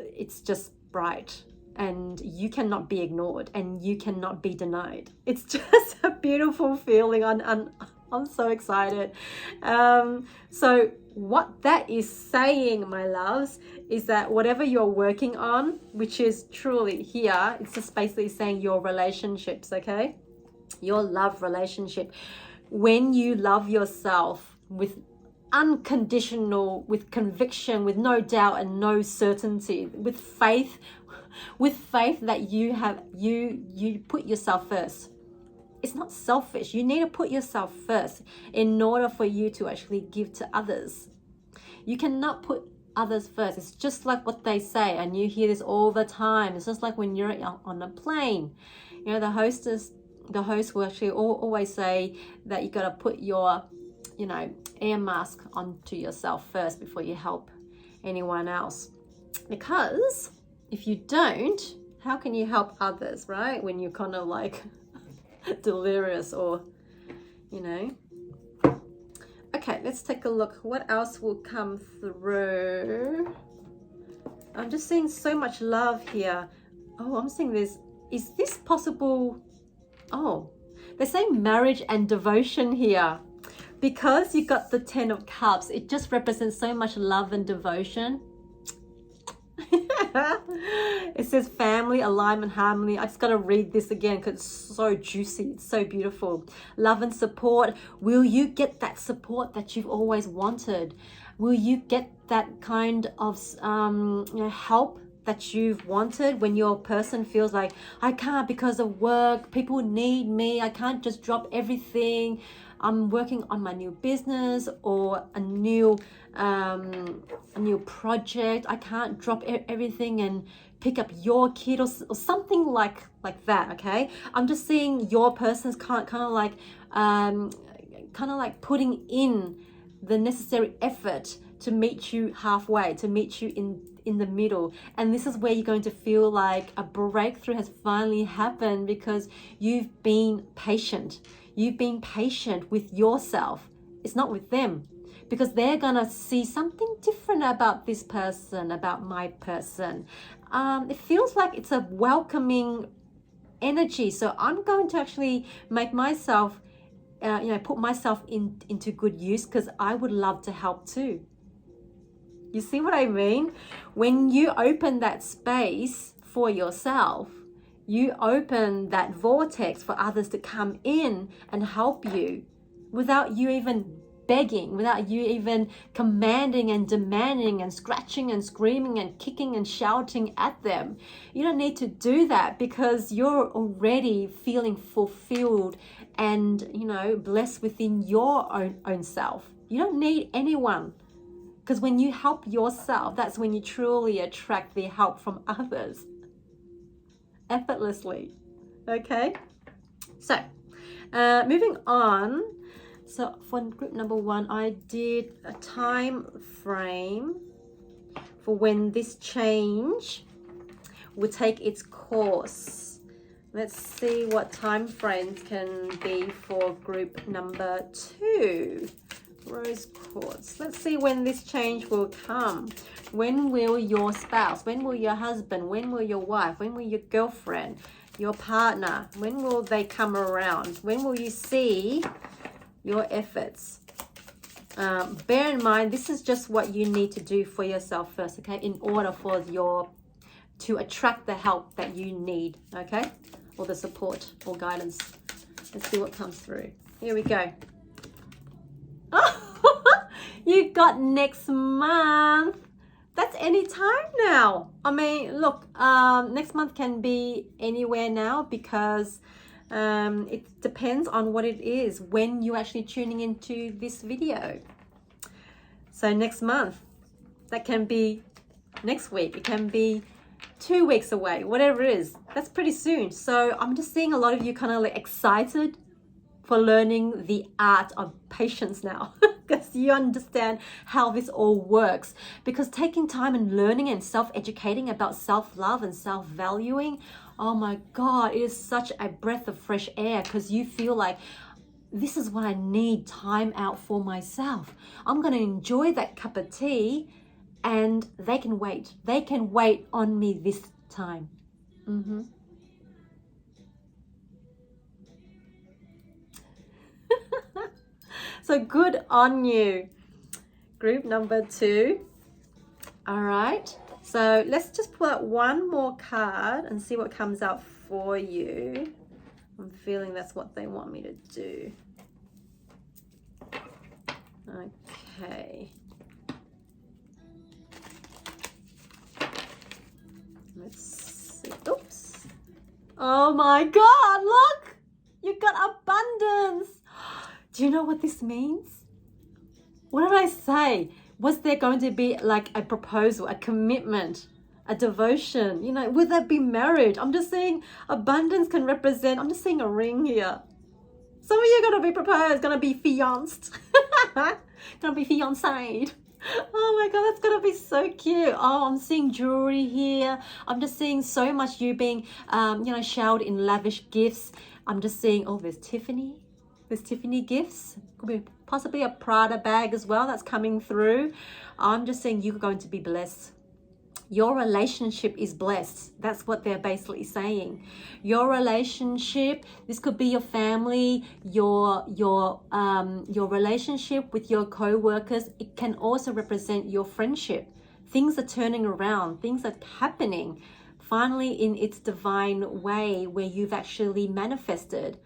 bright. And you cannot be ignored, and you cannot be denied. It's just a beautiful feeling. I'm so excited. So what that is saying, my loves, is that whatever you're working on, which is truly here, it's just basically saying your relationships, okay? Your love relationship. When you love yourself with unconditional, with conviction, with no doubt and no certainty, with faith that you put yourself first. It's not selfish. You need to put yourself first in order for you to actually give to others. You cannot put others first. It's just like what they say, and you hear this all the time. It's just like when you're on a plane. You know, the host will actually always say that you got to put your, air mask onto yourself first before you help anyone else. Because if you don't, how can you help others, right? When you're kind of like delirious or, Okay, let's take a look. What else will come through? I'm just seeing so much love here. Oh, I'm seeing this. Is this possible? Oh, they're saying marriage and devotion here. Because you got the 10 of Cups, it just represents so much love and devotion. It says family, alignment, harmony. I just got to read this again because it's so juicy. It's so beautiful. Love and support. Will you get that support that you've always wanted? Will you get that kind of help that you've wanted when your person feels like, I can't because of work, people need me, I can't just drop everything, I'm working on my new business or a new project, I can't drop everything and pick up your kid or something like that. Okay, I'm just seeing your person's kind of like putting in the necessary effort to meet you halfway, to meet you in the middle. And this is where you're going to feel like a breakthrough has finally happened, because you've been patient. You've been patient with yourself. It's not with them, because they're gonna see something different about this person, about my person. It feels like it's a welcoming energy. So I'm going to actually make myself, put myself into good use, because I would love to help too. You see what I mean? When you open that space for yourself, you open that vortex for others to come in and help you without you even begging, without you even commanding and demanding and scratching and screaming and kicking and shouting at them. You don't need to do that, because you're already feeling fulfilled and, blessed within your own self. You don't need anyone, because when you help yourself, that's when you truly attract the help from others effortlessly. Okay, so moving on. So for group number 1, I did a time frame for when this change will take its course. Let's see what time frames can be for group number 2. Rose quartz. Let's see when this change will come. When will your spouse, when will your husband, when will your wife, when will your girlfriend, your partner, when will they come around? When will you see your efforts? Bear in mind, this is just what you need to do for yourself first, okay, in order for to attract the help that you need, okay, or the support or guidance. Let's see what comes through. Here we go. You got next month. That's any time now. I mean, look, next month can be anywhere now, because it depends on what it is when you're actually tuning into this video. So next month, that can be next week, it can be 2 weeks away, whatever it is. That's pretty soon. So I'm just seeing a lot of you kind of like excited for learning the art of patience now, because you understand how this all works. Because taking time and learning and self-educating about self-love and self-valuing, oh my God, it is such a breath of fresh air, because you feel like, this is what I need time out for myself. I'm going to enjoy that cup of tea, and they can wait. They can wait on me this time. So good on you. Group number 2. All right. So let's just pull out one more card and see what comes out for you. I'm feeling that's what they want me to do. Okay. Let's see. Oops. Oh my God, look! You got abundance. Do you know what this means? What did I say? Was there going to be like a proposal, a commitment, a devotion? Would they be married? I'm just saying abundance can represent, I'm just seeing a ring here. Some of you are going to be proposed, going to be fianced, going to be fiancéed. Oh my God, that's going to be so cute. Oh, I'm seeing jewelry here. I'm just seeing so much you being, showered in lavish gifts. I'm just seeing, oh, there's Tiffany. There's Tiffany gifts. Could be possibly a Prada bag as well that's coming through. I'm just saying you're going to be blessed. Your relationship is blessed. That's what they're basically saying. Your relationship, this could be your family, your relationship with your co-workers. It can also represent your friendship. Things are turning around. Things are happening finally in its divine way, where you've actually manifested.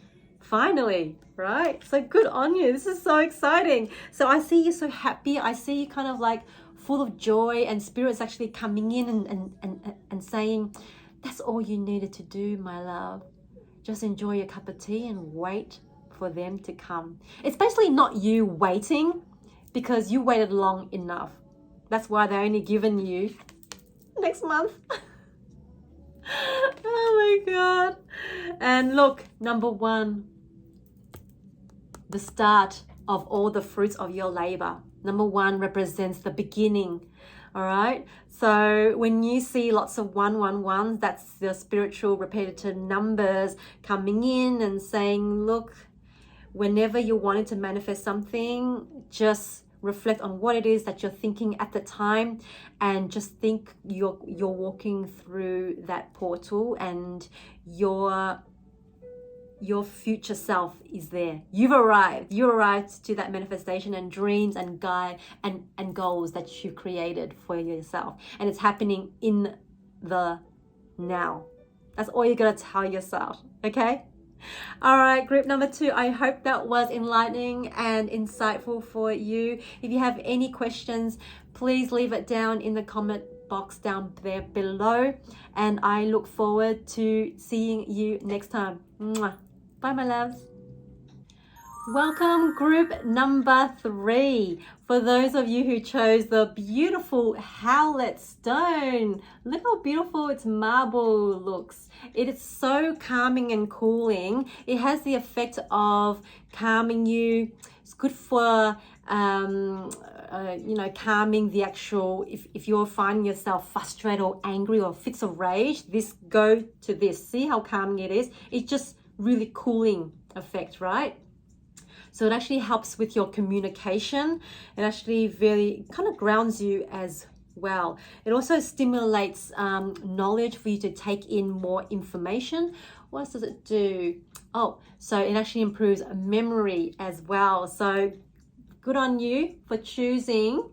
Finally, right? So good on you. This is so exciting. So I see you so happy. I see you kind of like full of joy, and spirit's actually coming in and saying, that's all you needed to do, my love. Just enjoy your cup of tea and wait for them to come. It's basically not you waiting, because you waited long enough. That's why they're only giving you next month. Oh my God. And look, number 1, the start of all the fruits of your labor. Number 1 represents the beginning. All right. So when you see lots of 111s, that's the spiritual repetitive numbers coming in and saying, look, whenever you're wanting to manifest something, just reflect on what it is that you're thinking at the time, and just think you're walking through that portal, and your future self is there. You've arrived. You arrived to that manifestation and dreams and and goals that you created for yourself, and it's happening in the now. That's all you gotta tell yourself, okay? All right, group number 2, I hope that was enlightening and insightful for you. If you have any questions, please leave it down in the comment box down there below, and I look forward to seeing you next time. Mwah. Bye, my loves. Welcome, group number 3. For those of you who chose the beautiful Howlet stone, look how beautiful its marble looks. It is so calming and cooling. It has the effect of calming you. It's good for calming the actual, if you're finding yourself frustrated or angry or fits of rage, go to this. See how calming it is? It's just really cooling effect, right? So it actually helps with your communication. It actually really kind of grounds you as well. It also stimulates knowledge for you to take in more information. What else does it do? Oh, so it actually improves memory as well. So good on you for choosing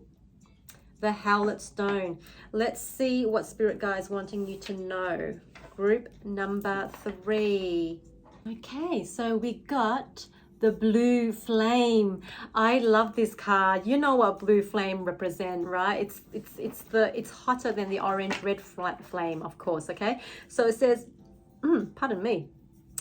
the Howlet stone. Let's see what Spirit Guide is wanting you to know. Group number 3. Okay, so we got the blue flame. I love this card. You know what blue flame represent, right? It's hotter than the orange red flame, of course. Okay, so it says, pardon me.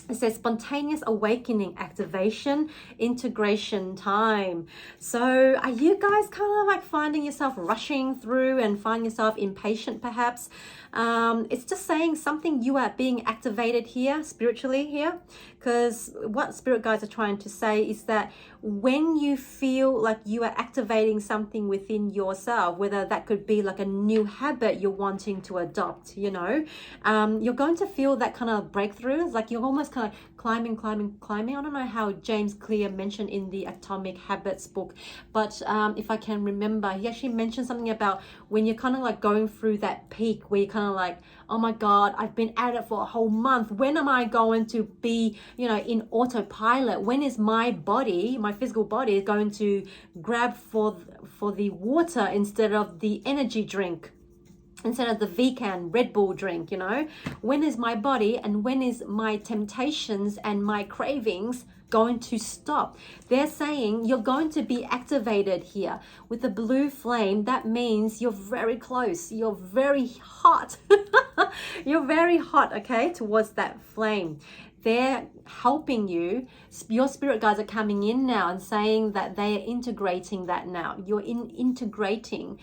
It says spontaneous awakening, activation, integration time. So are you guys kind of like finding yourself rushing through and finding yourself impatient perhaps? It's just saying something, you are being activated here, spiritually here, because what Spirit Guides are trying to say is that when you feel like you are activating something within yourself, whether that could be like a new habit you're wanting to adopt, you're going to feel that kind of breakthrough. It's like you're almost kind of climbing. I don't know how James Clear mentioned in the Atomic Habits book, but if I can remember, he actually mentioned something about when you're kind of like going through that peak where you're kind of like, oh my God, I've been at it for a whole month. When am I going to be, in autopilot? When is my body, my physical body, going to grab for the water instead of the energy drink? Instead of the Vegan Red Bull drink, when is my body and when is my temptations and my cravings going to stop? They're saying you're going to be activated here with the blue flame. That means you're very close. You're very hot. You're very hot, okay, towards that flame. They're helping you. Your spirit guides are coming in now and saying that they are integrating that now. You're integrating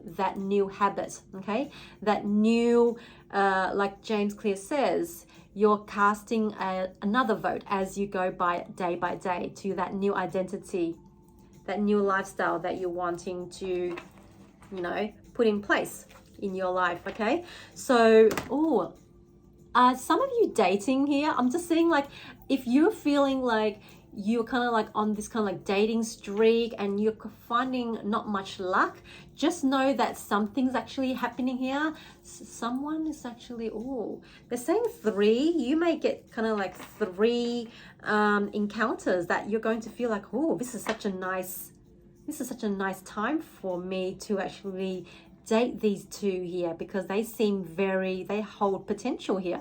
that new habit, okay? That new, like James Clear says, you're casting another vote as you go by day to that new identity, that new lifestyle that you're wanting to, put in place in your life, okay? So, some of you dating here, I'm just seeing like if you're feeling like you're kind of like on this kind of like dating streak and you're finding not much luck, just know that something's actually happening here. Someone is actually, they're saying 3. You may get kind of like 3 encounters that you're going to feel like, this is such a nice time for me to actually date these 2 here, because they seem they hold potential here.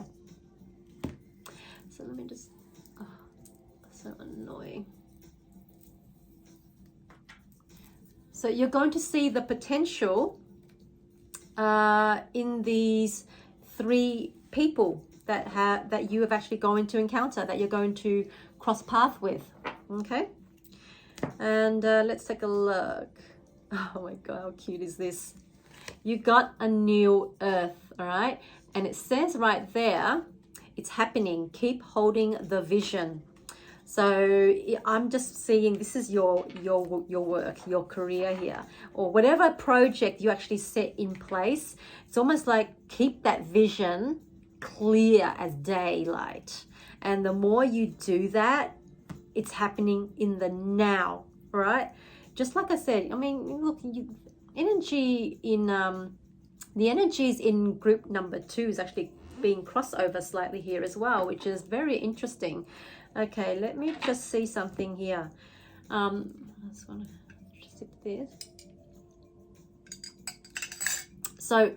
So let me just, so annoying. So you're going to see the potential in these 3 people that you have actually going to encounter, that you're going to cross path with, okay? And let's take a look. Oh my God, how cute is this? You got a new earth, all right? And it says right there, it's happening. Keep holding the vision. So I'm just seeing this is your work, your career here, or whatever project you actually set in place. It's almost like keep that vision clear as daylight. And the more you do that, it's happening in the now, right? just like I said, I mean, look, energy in the energies in group number 2 is actually being crossover slightly here as well, which is very interesting. Okay, let me just see something here. I just want to sip this. So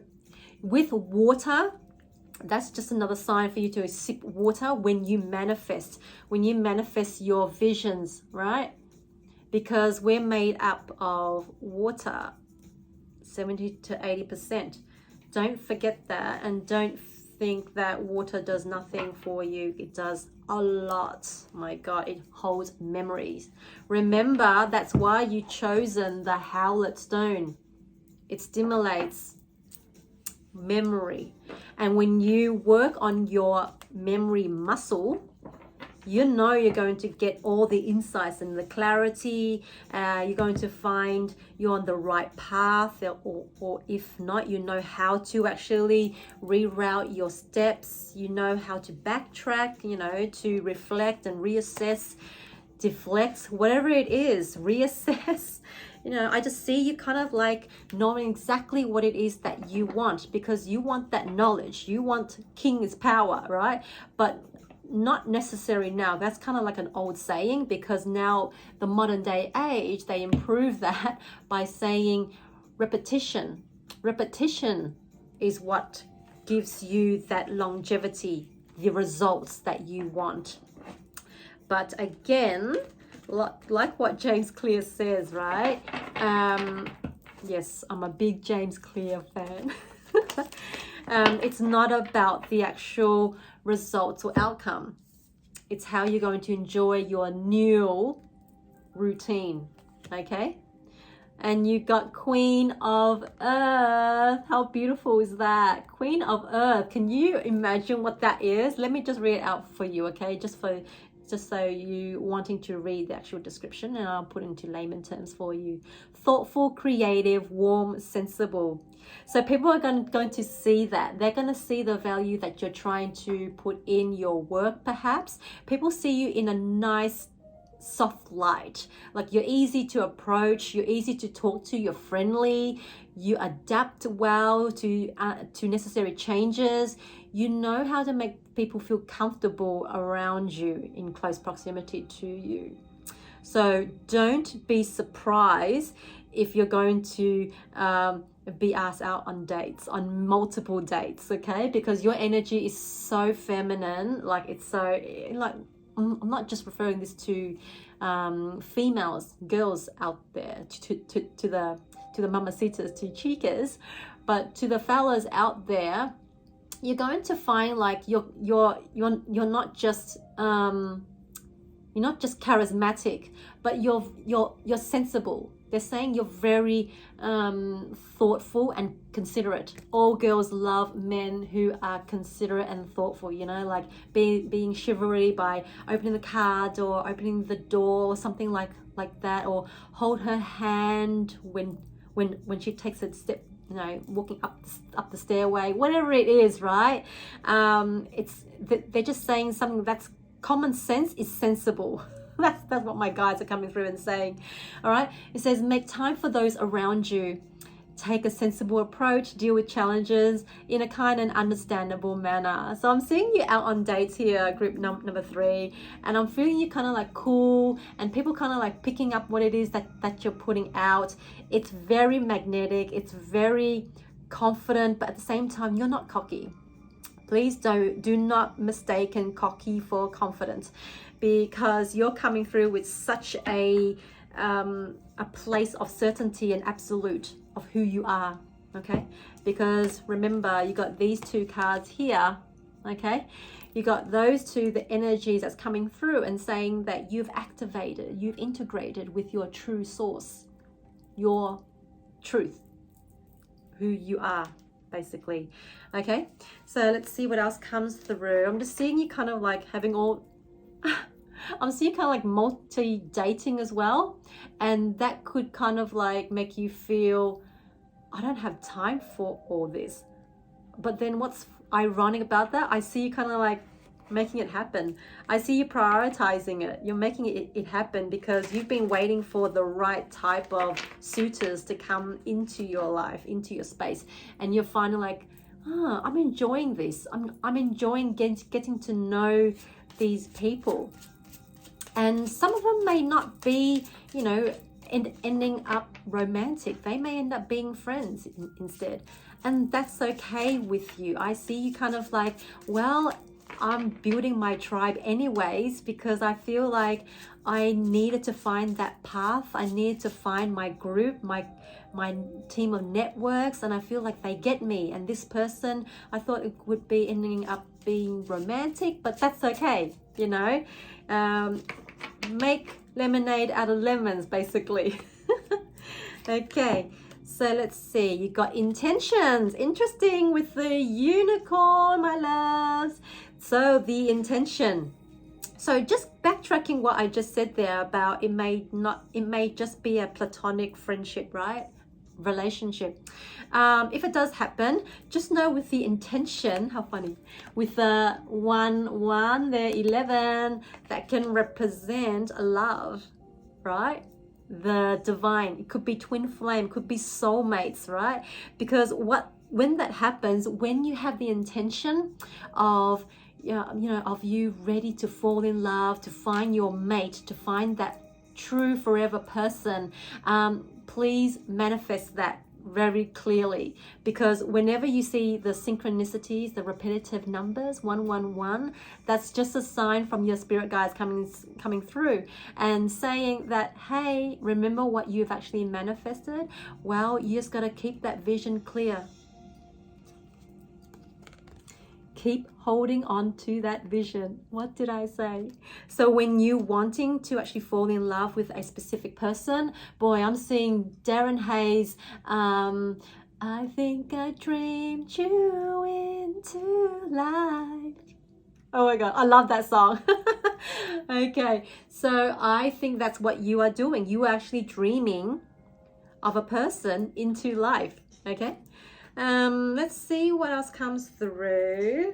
with water, that's just another sign for you to sip water when you manifest your visions, right? Because we're made up of water, 70 to 80%. Don't forget that, and don't think that water does nothing for you. It does a lot. My God, it holds memories. Remember, that's why you chosen the Howlet stone. It stimulates memory, and when you work on your memory muscle, you know you're going to get all the insights and the clarity. You're going to find you're on the right path, or if not, you know how to actually reroute your steps. You know how to backtrack, you know, to reflect and reassess, deflect, whatever it is, reassess. You know, I just see you kind of like knowing exactly what it is that you want, because you want that knowledge. You want king's power, right? But not necessary now. That's kind of like an old saying, because now the modern day age, they improve that by saying repetition. Repetition is what gives you that longevity, the results that you want. But again, like what James Clear says, right? Yes, I'm a big James Clear fan. It's not about the actual results or outcome. It's how you're going to enjoy your new routine, okay? And you got Queen of Earth. How beautiful is that? Queen of Earth. Can you imagine what that is? Let me just read it out for you, okay? Just so you wanting to read the actual description, and I'll put it into layman terms for you. Thoughtful, creative, warm, sensible. So people are going to see that. They're going to see the value that you're trying to put in your work, perhaps. People see you in a nice, soft light. Like you're easy to approach, you're easy to talk to, you're friendly, you adapt well to necessary changes. You know how to make people feel comfortable around you, in close proximity to you. So don't be surprised if you're going to be asked out on dates, on multiple dates, okay? Because your energy is so feminine. Like it's so, like, I'm not just referring this to females, girls out there, to the mamacitas, to chicas, but to the fellas out there. You're going to find like you're not just charismatic, but you're sensible. They're saying you're very thoughtful and considerate. All girls love men who are considerate and thoughtful, you know, like being chivalry by opening the card or opening the door or something like that, or hold her hand when she takes a step, you know, walking up the stairway, whatever it is, right? They're just saying something that's common sense is sensible. That's what my guides are coming through and saying. All right, it says make time for those around you. Take a sensible approach, deal with challenges in a kind and understandable manner. So I'm seeing you out on dates here, group number 3, and I'm feeling you kind of like cool, and people kind of like picking up what it is that you're putting out. It's very magnetic, it's very confident, but at the same time, you're not cocky. Please do not mistaken cocky for confident, because you're coming through with such a place of certainty and absolute of who you are, okay? Because remember, you got these 2 cards here, okay? You got those 2, the energies that's coming through and saying that you've activated, you've integrated with your true source, your truth, who you are, basically. Okay, so let's see what else comes through. I'm just seeing you kind of like having all I'm seeing kind of like multi-dating as well, and that could kind of like make you feel, I don't have time for all this. But then what's ironic about that, I see you kind of like making it happen. I see you prioritizing it. You're making it happen because you've been waiting for the right type of suitors to come into your life, into your space, and you're finally like, oh, I'm enjoying this. I'm enjoying getting to know these people. And some of them may not be, you know, ending up romantic. They may end up being friends instead. And that's okay with you. I see you kind of like, well, I'm building my tribe anyways because I feel like I needed to find that path. I needed to find my group, my team of networks, and I feel like they get me. And this person, I thought it would be ending up being romantic, but that's okay, you know. Make lemonade out of lemons, basically. Okay. So let's see, you got intentions. Interesting with the unicorn, my loves. So the intention. So just backtracking what I just said there about it may just be a platonic friendship, right? Relationship. If it does happen, just know with the intention, how funny, with the 1 there, 11, that can represent a love, right? The divine. It could be twin flame, could be soulmates, right? Because when that happens, when you have the intention of of you ready to fall in love, to find your mate, to find that true forever person, please manifest that very clearly, because whenever you see the synchronicities, the repetitive numbers 111, that's just a sign from your spirit guides coming through and saying that, hey, remember what you've actually manifested. Well, you just got to keep that vision clear. Keep holding on to that vision. What did I say? So when you wanting to actually fall in love with a specific person, boy, I'm seeing Darren Hayes. I think I dreamed you into life. Oh my God, I love that song. Okay, so I think that's what you are doing. You are actually dreaming of a person into life. Okay. Let's see what else comes through.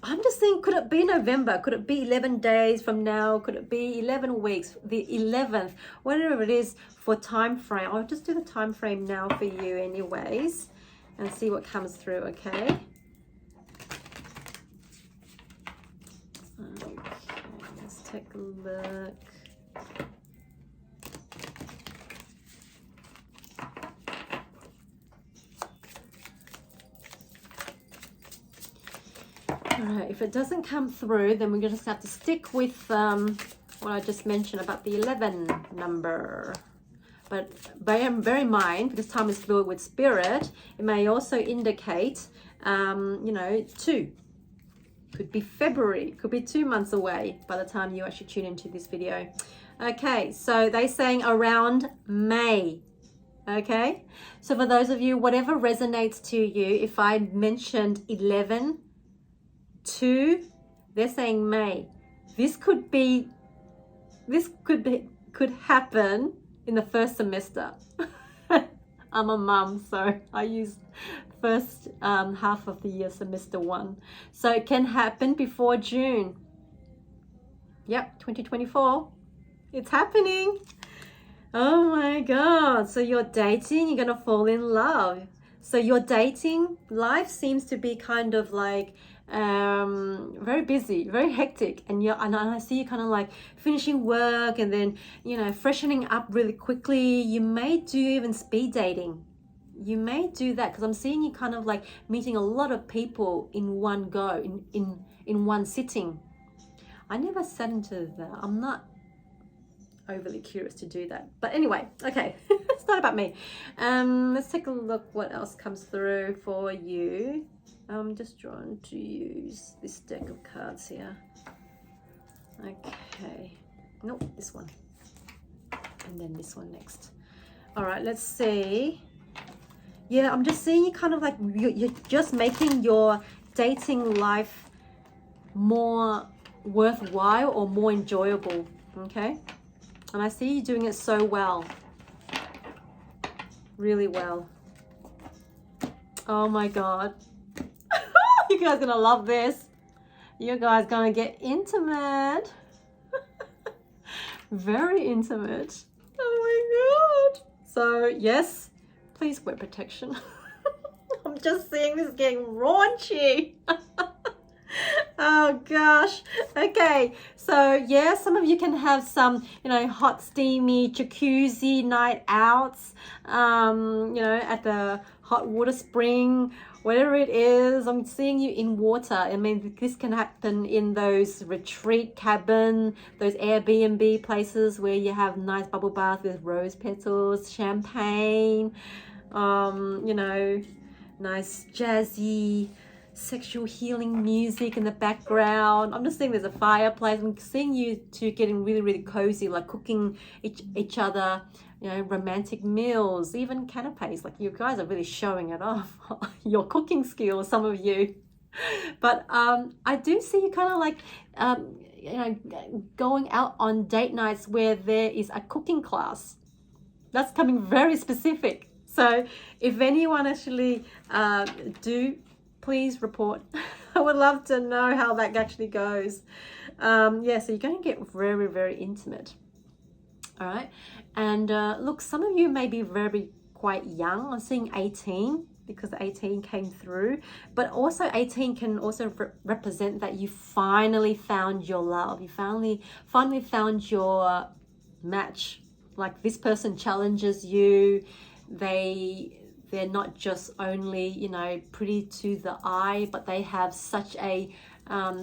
I'm just thinking, could it be November? Could it be 11 days from now? Could it be 11 weeks? The 11th, whatever it is for time frame. I'll just do the time frame now for you anyways and see what comes through, okay? Okay, let's take a look. Alright, if it doesn't come through, then we're going to have to stick with what I just mentioned about the 11 number. But bear in mind, because time is fluid with spirit, it may also indicate, 2. Could be February, could be 2 months away by the time you actually tune into this video. Okay, so they're saying around May. Okay, so for those of you, whatever resonates to you, if I mentioned 11, 2, they're saying May. This could happen in the first semester. I'm a mum, so I use first half of the year, semester 1. So it can happen before June. Yep, 2024. It's happening. Oh my God. So you're dating, you're gonna fall in love. So your dating life seems to be kind of like very busy, very hectic, and I see you kind of like finishing work and then freshening up really quickly. You may do even speed dating. You may do that because I'm seeing you kind of like meeting a lot of people in one go, in one sitting. I never sat into that. I'm not overly curious to do that, but anyway, okay. It's not about me. Let's take a look what else comes through for you. I'm just drawn to use this deck of cards here. Okay, nope, this one, and then this one next. All right, let's see. Yeah, I'm just seeing you kind of like you're just making your dating life more worthwhile or more enjoyable. Okay, and I see you doing it so well, really well. Oh my God. You guys are gonna love this. You guys gonna get intimate. Very intimate. Oh my god. So yes, please wear protection. I'm just seeing this getting raunchy. Oh gosh. Okay, so yeah, some of you can have some, hot steamy jacuzzi night outs, at the hot water spring, whatever it is. I'm seeing you in water. I mean, this can happen in those retreat cabin, those Airbnb places where you have nice bubble bath with rose petals, champagne, nice jazzy sexual healing music in the background. I'm just seeing there's a fireplace. I'm seeing you two getting really, really cozy, like cooking each other, romantic meals, even canapes. Like, you guys are really showing it off, your cooking skills, some of you. But I do see you kind of like, going out on date nights where there is a cooking class. That's coming very specific. So if anyone actually please report. I would love to know how that actually goes. So you're going to get very, very intimate. All right. And look, some of you may be quite young. I'm seeing 18 because 18 came through. But also 18 can also represent that you finally found your love. You finally found your match. Like, this person challenges you. They're not just only, pretty to the eye, but they have such a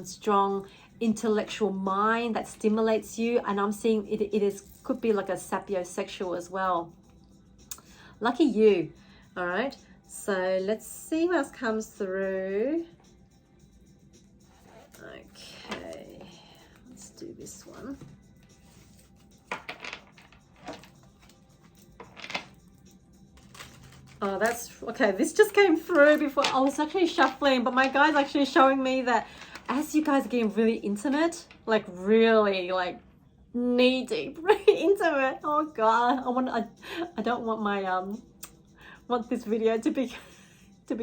strong intellectual mind that stimulates you. And I'm seeing it could be like a sapiosexual as well. Lucky you. All right. So let's see what else comes through. Okay. Let's do this one. Oh, that's okay. This just came through before I was actually shuffling, but my guy's actually showing me that as you guys are getting really intimate, like really like knee deep, really intimate. Oh god, I don't want my want this video to be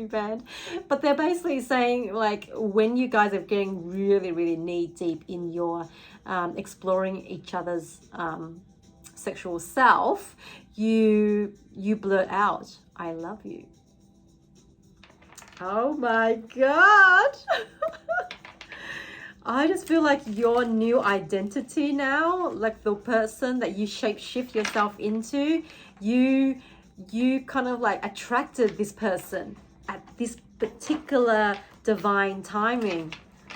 banned. But they're basically saying, like, when you guys are getting really, really knee deep in your exploring each other's sexual self, you blurt out, I love you. Oh my god. I just feel like your new identity now, like the person that you shape-shift yourself into, you kind of like attracted this person at this particular divine timing.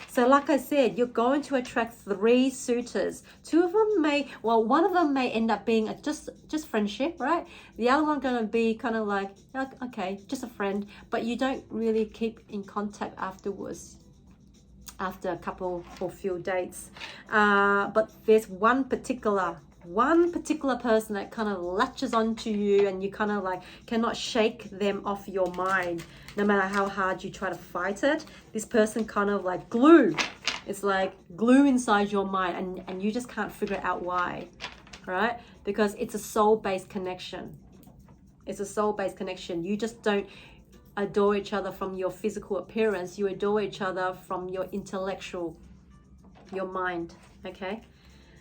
So like I said, you're going to attract 3 suitors. One of them may end up being just friendship, right? The other one going to be kind of like, okay, just a friend, but you don't really keep in contact afterwards, after a couple or few dates. But there's one particular person that kind of latches onto you, and you kind of like cannot shake them off your mind. No matter how hard you try to fight it, this person kind of like glue. It's like glue inside your mind, and you just can't figure out why, right? Because it's a soul-based connection. It's a soul-based connection. You just don't adore each other from your physical appearance. You adore each other from your intellectual, your mind, okay?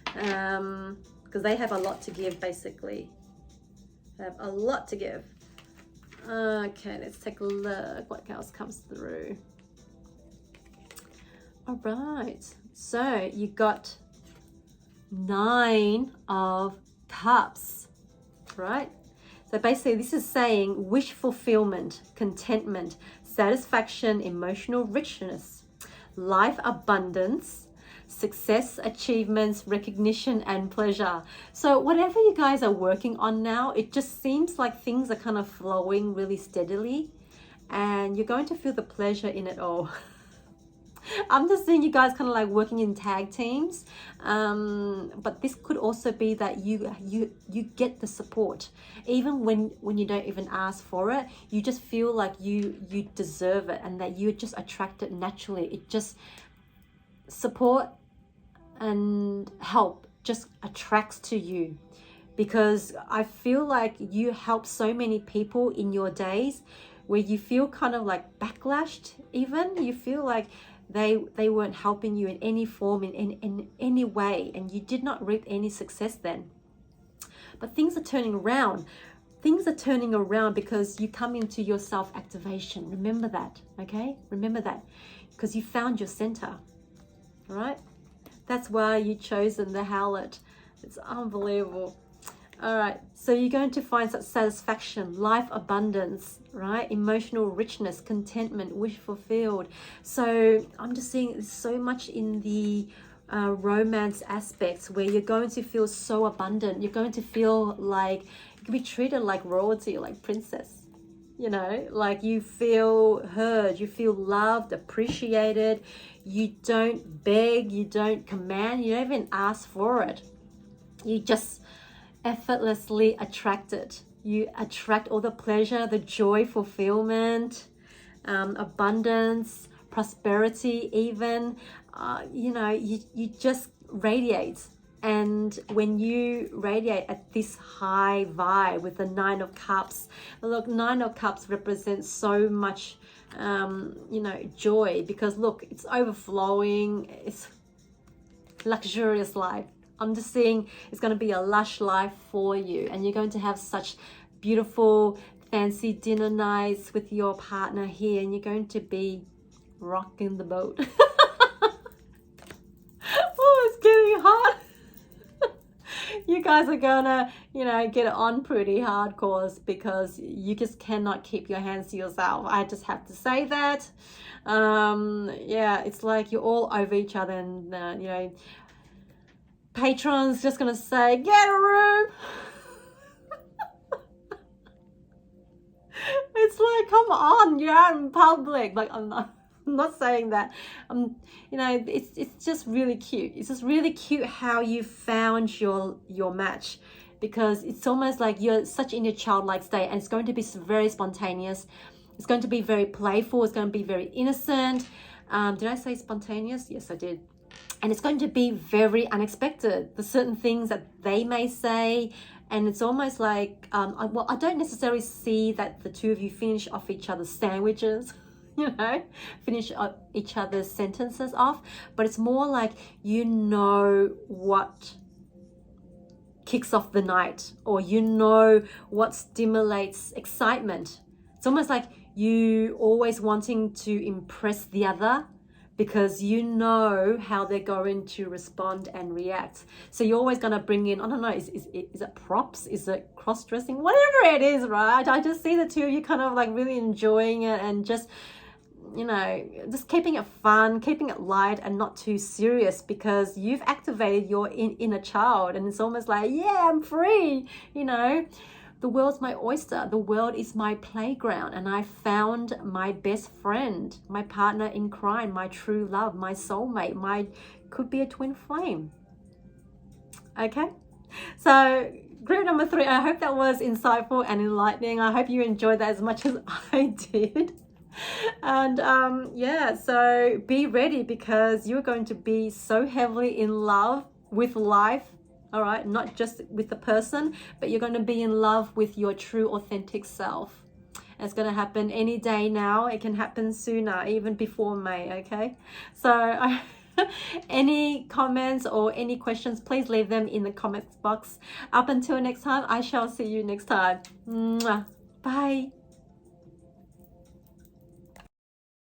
Because they have a lot to give, basically. They have a lot to give. Okay, let's take a look what else comes through. All right, so you got 9 of Cups, right? So basically this is saying wish fulfillment, contentment, satisfaction, emotional richness, life abundance, success, achievements, recognition, and pleasure. So whatever you guys are working on now, it just seems like things are kind of flowing really steadily, and you're going to feel the pleasure in it all. I'm just seeing you guys kind of like working in tag teams, but this could also be that you get the support even when you don't even ask for it. You just feel like you deserve it, and that you just attract it naturally. It just support and help just attracts to you, because I feel like you help so many people in your days where you feel kind of like backlashed, even you feel like they weren't helping you in any form, in any way, and you did not reap any success then. But things are turning around. Things are turning around because you come into your self-activation. Remember that, okay? Remember that, because you found your center, all right? That's why you chosen the Howlet. It's unbelievable. All right, so you're going to find such satisfaction, life abundance, right? Emotional richness, contentment, wish fulfilled. So I'm just seeing so much in the romance aspects where you're going to feel so abundant. You're going to feel like you can be treated like royalty, like princess. You know, like you feel heard, you feel loved, appreciated. You don't beg, you don't command, you don't even ask for it. You just effortlessly attract it. You attract all the pleasure, the joy, fulfillment, abundance, prosperity, even. You know, you just radiate. And when you radiate at this high vibe with the Nine of Cups, look, Nine of Cups represents so much, you know, joy, because look, it's overflowing. It's luxurious life. I'm just seeing it's going to be a lush life for you, and you're going to have such beautiful, fancy dinner nights with your partner here, and you're going to be rocking the boat. Oh, it's getting hot. You guys are gonna, you know, get on pretty hardcore because you just cannot keep your hands to yourself. I just have to say that. Yeah, it's like you're all over each other, and you know, Patron's just gonna say, get a room. It's like, come on, you're out in public. Like, I'm not saying that. You know, it's just really cute. It's just really cute how you found your match, because it's almost like you're such in your childlike state, and it's going to be very spontaneous. It's going to be very playful. It's going to be very innocent. Did I say spontaneous? Yes, I did. And it's going to be very unexpected. The certain things that they may say, and it's almost like, well, I don't necessarily see that the two of you finish off each other's sandwiches, you know, finish each other's sentences off, but it's more like, you know, what kicks off the night, or you know what stimulates excitement. It's almost like you always wanting to impress the other, because you know how they're going to respond and react. So you're always going to bring in, I don't know, is it props? Is it cross-dressing? Whatever it is, right? I just see the two of you kind of like really enjoying it, and just, you know, just keeping it fun, keeping it light and not too serious, because you've activated your inner child, and it's almost like, yeah, I'm free, you know. The world's my oyster. The world is my playground, and I found my best friend, my partner in crime, my true love, my soulmate, could be a twin flame. Okay, so group number 3, I hope that was insightful and enlightening. I hope you enjoyed that as much as I did. And yeah, so be ready, because you're going to be so heavily in love with life. All right, not just with the person, but you're going to be in love with your true authentic self. And it's going to happen any day now. It can happen sooner, even before May, okay? So any comments or any questions, please leave them in the comments box. Up until next time, I shall see you next time. Mwah. Bye.